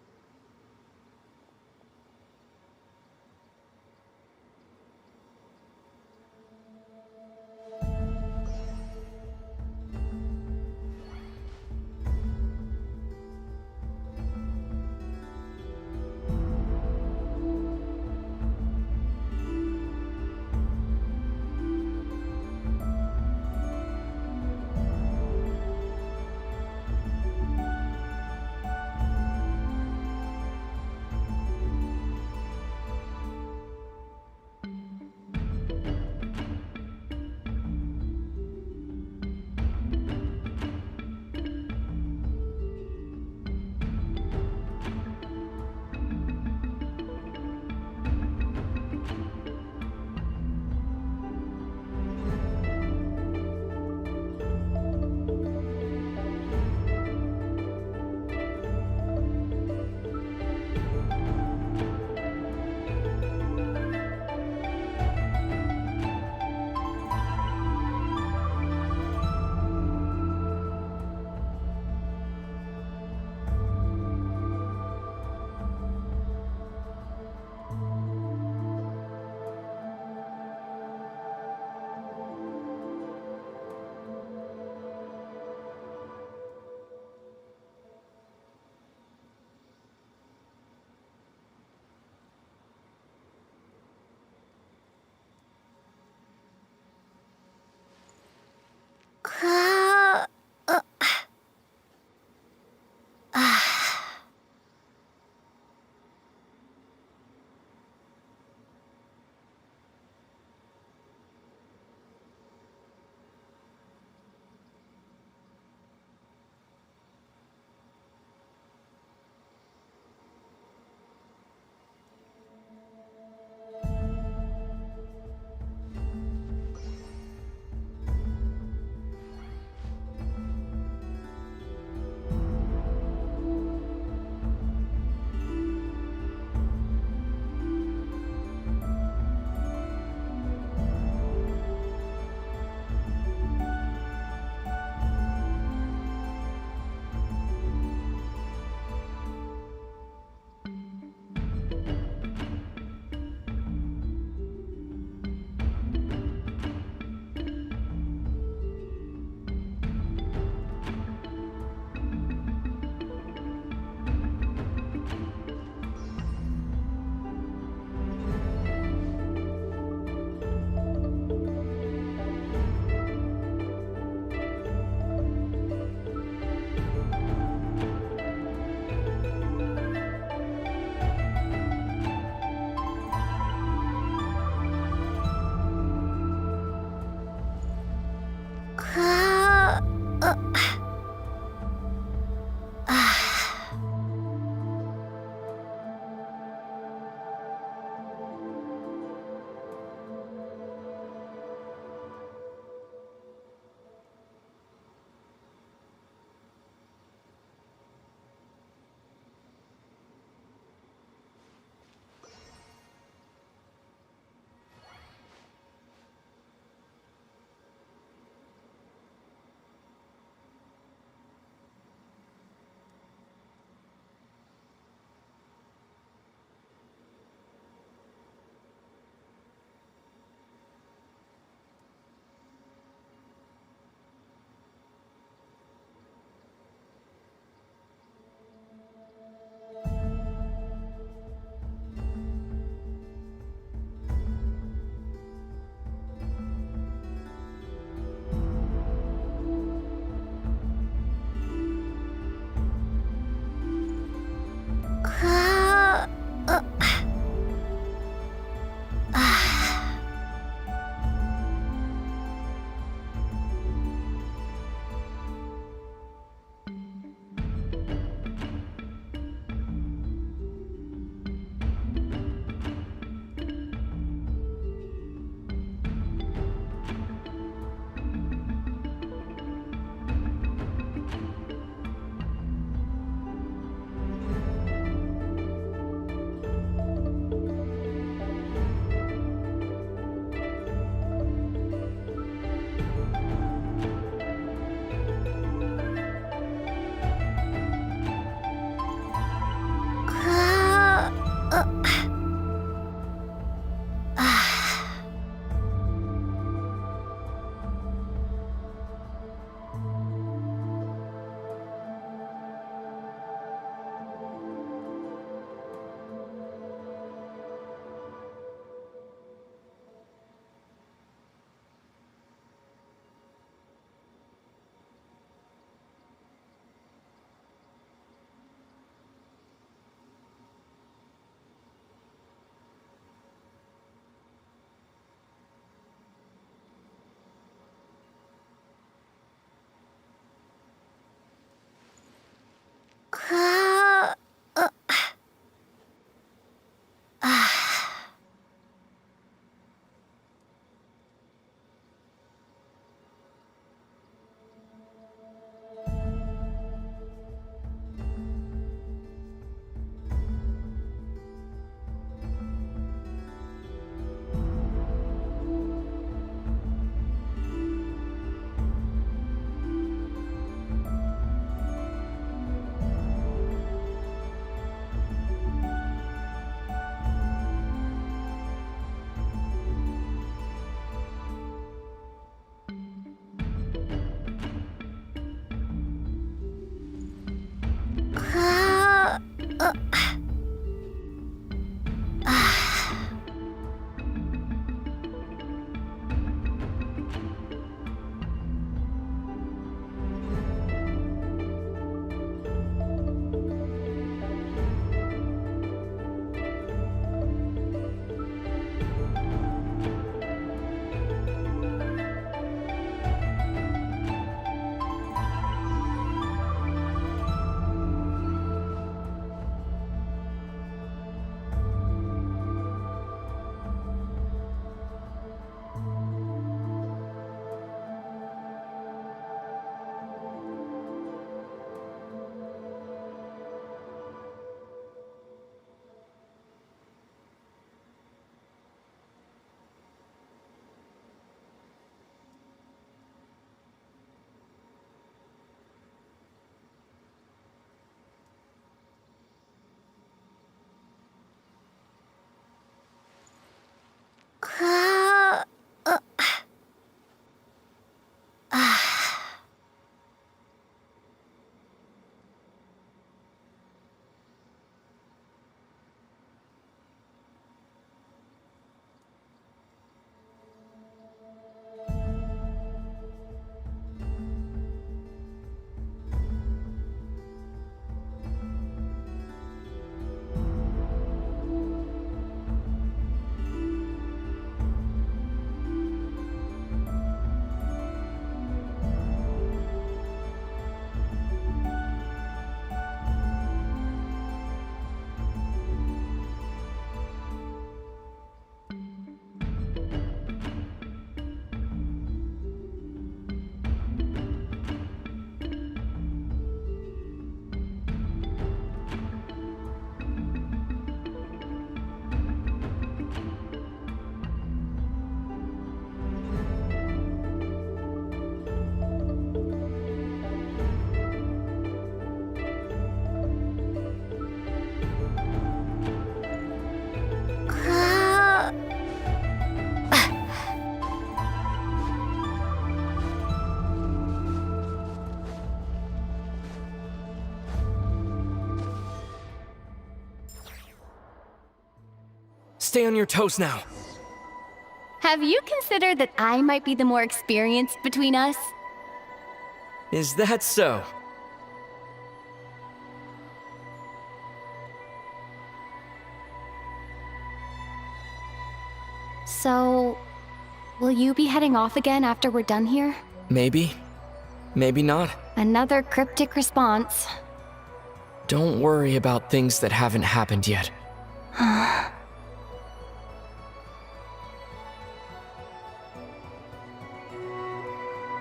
stay on your toes now. Have you considered that I might be the more experienced between us? Is that so? So, will you be heading off again after we're done here? Maybe. Maybe not. Another cryptic response. Don't worry about things that haven't happened yet.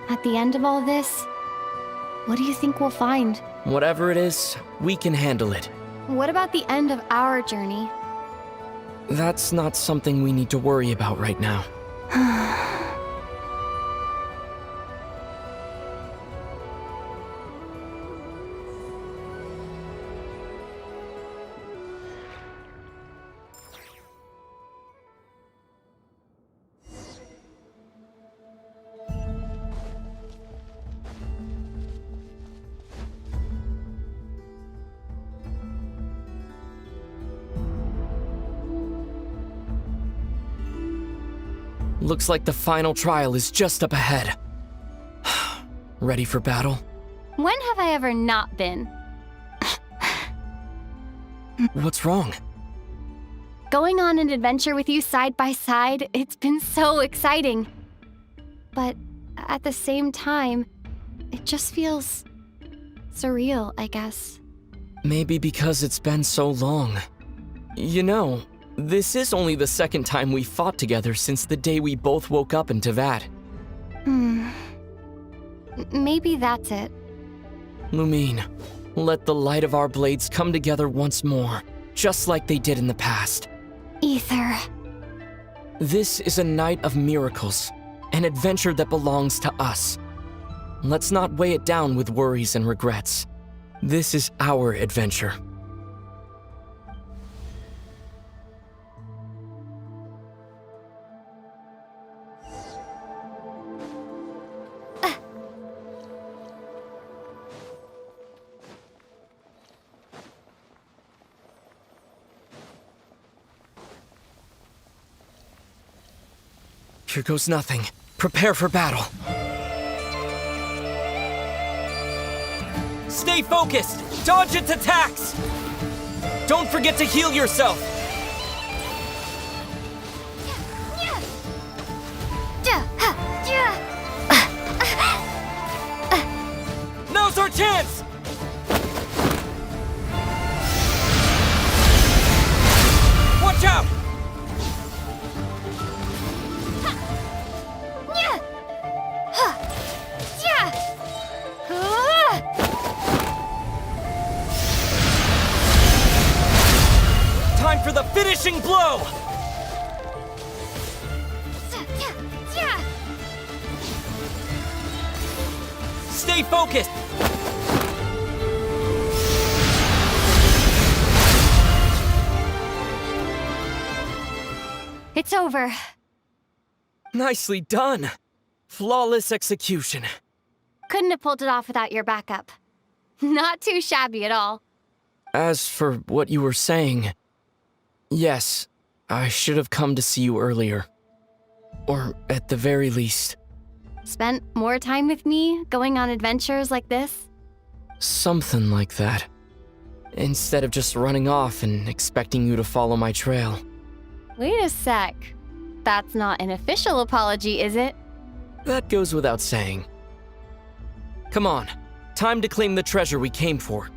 At the end of all this, what do you think we'll find? Whatever it is, we can handle it. What about the end of our journey? That's not something we need to worry about right now. Looks like the final trial is just up ahead. Ready for battle? When have I ever not been? What's wrong? Going on an adventure with you side by side, it's been so exciting. But at the same time, it just feels surreal, I guess. Maybe because it's been so long. You know, this is only the second time we fought together since the day we both woke up in Teyvat. Maybe that's it. Lumine, let the light of our blades come together once more, just like they did in the past. Ether. This is a night of miracles, an adventure that belongs to us. Let's not weigh it down with worries and regrets. This is our adventure. Here goes nothing. Prepare for battle. Stay focused! Dodge its attacks! Don't forget to heal yourself! Now's our chance! Watch out! Time for the finishing blow! Stay focused! It's over. Nicely done. Flawless execution. Couldn't have pulled it off without your backup. Not too shabby at all. As for what you were saying, yes, I should have come to see you earlier. Or at the very least. Spent more time with me, going on adventures like this? Something like that. Instead of just running off and expecting you to follow my trail. Wait a sec. That's not an official apology, is it? That goes without saying. Come on, time to claim the treasure we came for.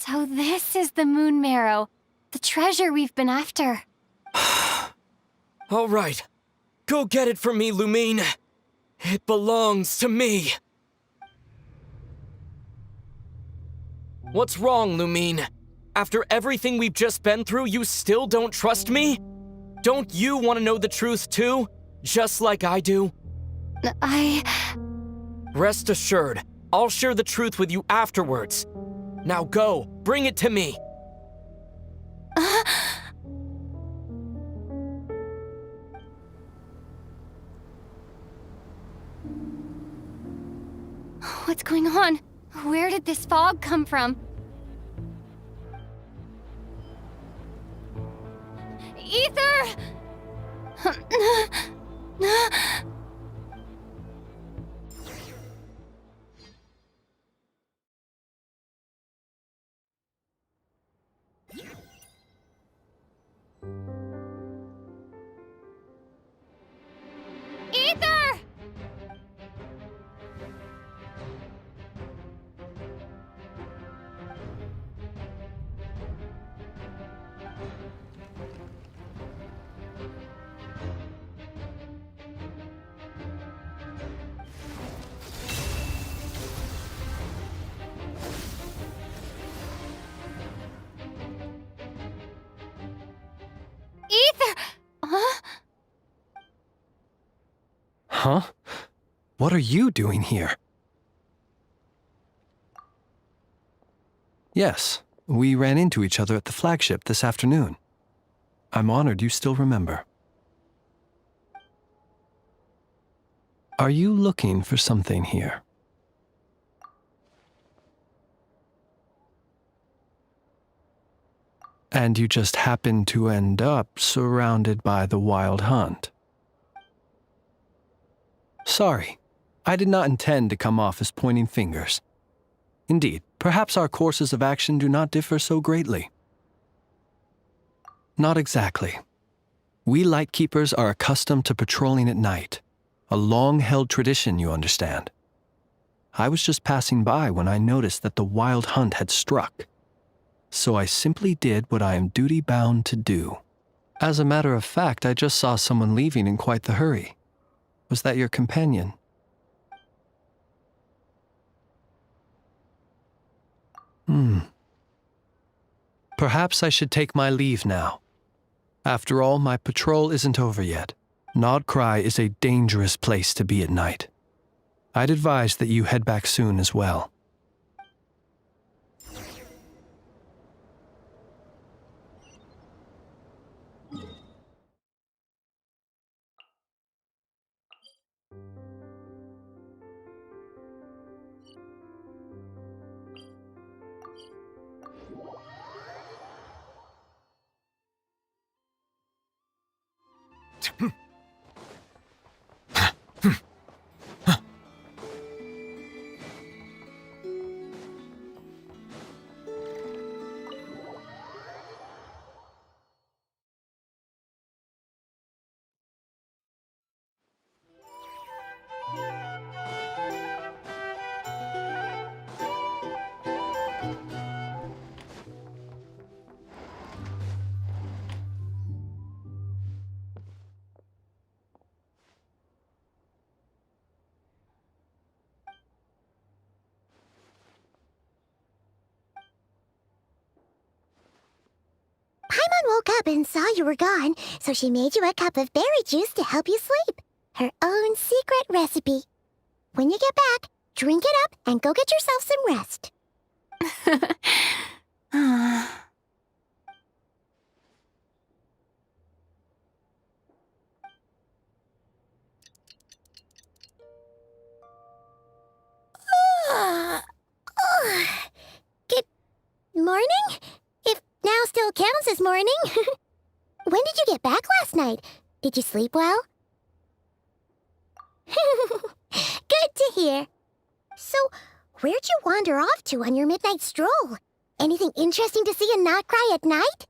So this is the moon marrow, the treasure we've been after. All right, go get it for me, Lumine. It belongs to me. What's wrong, Lumine? After everything we've just been through, you still don't trust me? Don't you want to know the truth too? Just like I do? Rest assured, I'll share the truth with you afterwards. Now go, bring it to me. What's going on? Where did this fog come from? Ether! Ether! Ether! Huh? Huh? What are you doing here? Yes, we ran into each other at the flagship this afternoon. I'm honored you still remember. Are you looking for something here? And you just happened to end up surrounded by the Wild Hunt. Sorry, I did not intend to come off as pointing fingers. Indeed, perhaps our courses of action do not differ so greatly. Not exactly. We Lightkeepers are accustomed to patrolling at night, a long-held tradition, you understand. I was just passing by when I noticed that the Wild Hunt had struck. So I simply did what I am duty-bound to do. As a matter of fact, I just saw someone leaving in quite the hurry. Was that your companion? Perhaps I should take my leave now. After all, my patrol isn't over yet. Nod-Krai is a dangerous place to be at night. I'd advise that you head back soon as well. Paimon woke up and saw you were gone, so she made you a cup of berry juice to help you sleep. Her own secret recipe. When you get back, drink it up and go get yourself some rest. Good morning? If now still counts as morning. When did you get back last night? Did you sleep well? Good to hear. So, where'd you wander off to on your midnight stroll? Anything interesting to see in Nod-Krai at night?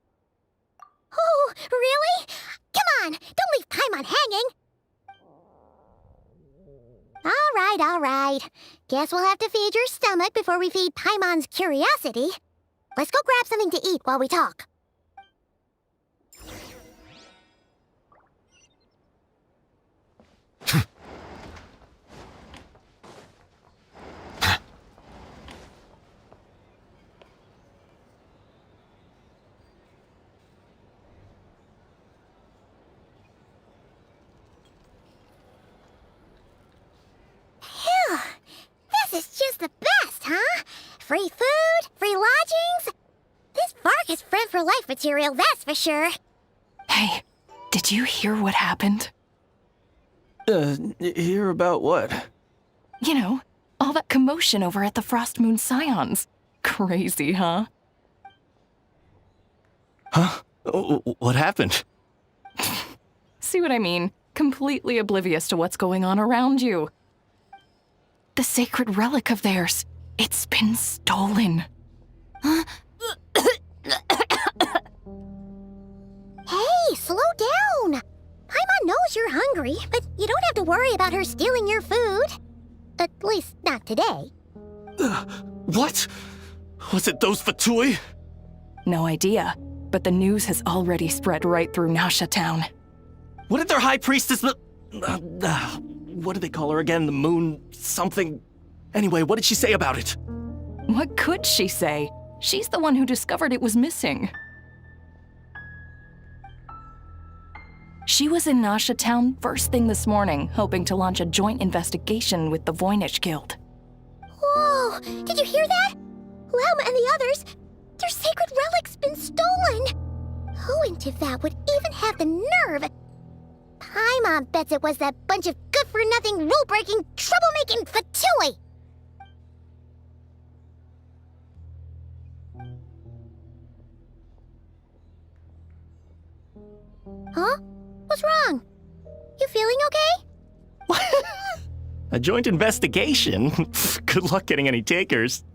Oh, really? Come on, don't leave Paimon hanging. All right. Guess we'll have to feed your stomach before we feed Paimon's curiosity. Let's go grab something to eat while we talk. Free food, free lodgings. This Vark is friend for life material, that's for sure. Hey, did you hear what happened? Hear about what? You know, all that commotion over at the Frost Moon Scions. Crazy, huh? Huh? What happened? See what I mean? Completely oblivious to what's going on around you. The sacred relic of theirs, it's been stolen. Hey, slow down. Paimon knows you're hungry, but you don't have to worry about her stealing your food. At least, not today. What? Was it those Fatui? No idea, but the news has already spread right through Nasha Town. What did their high priestess... what do they call her again? The moon... something... Anyway, what did she say about it? What could she say? She's the one who discovered it was missing. She was in Nasha Town first thing this morning, hoping to launch a joint investigation with the Voynich Guild. Whoa, did you hear that? Lauma and the others, their sacred relic's been stolen. Who in Teyvat would even have the nerve? Paimon bets it was that bunch of good-for-nothing, rule-breaking, troublemaking Fatui. Huh? What's wrong? You feeling okay? A joint investigation? Good luck getting any takers.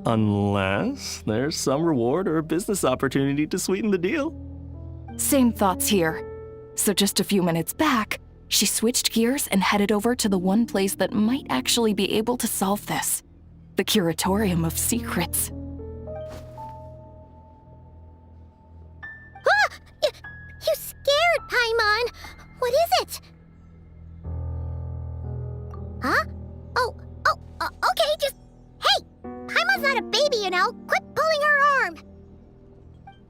Unless there's some reward or a business opportunity to sweeten the deal. Same thoughts here. So just a few minutes back, she switched gears and headed over to the one place that might actually be able to solve this. The Curatorium of Secrets.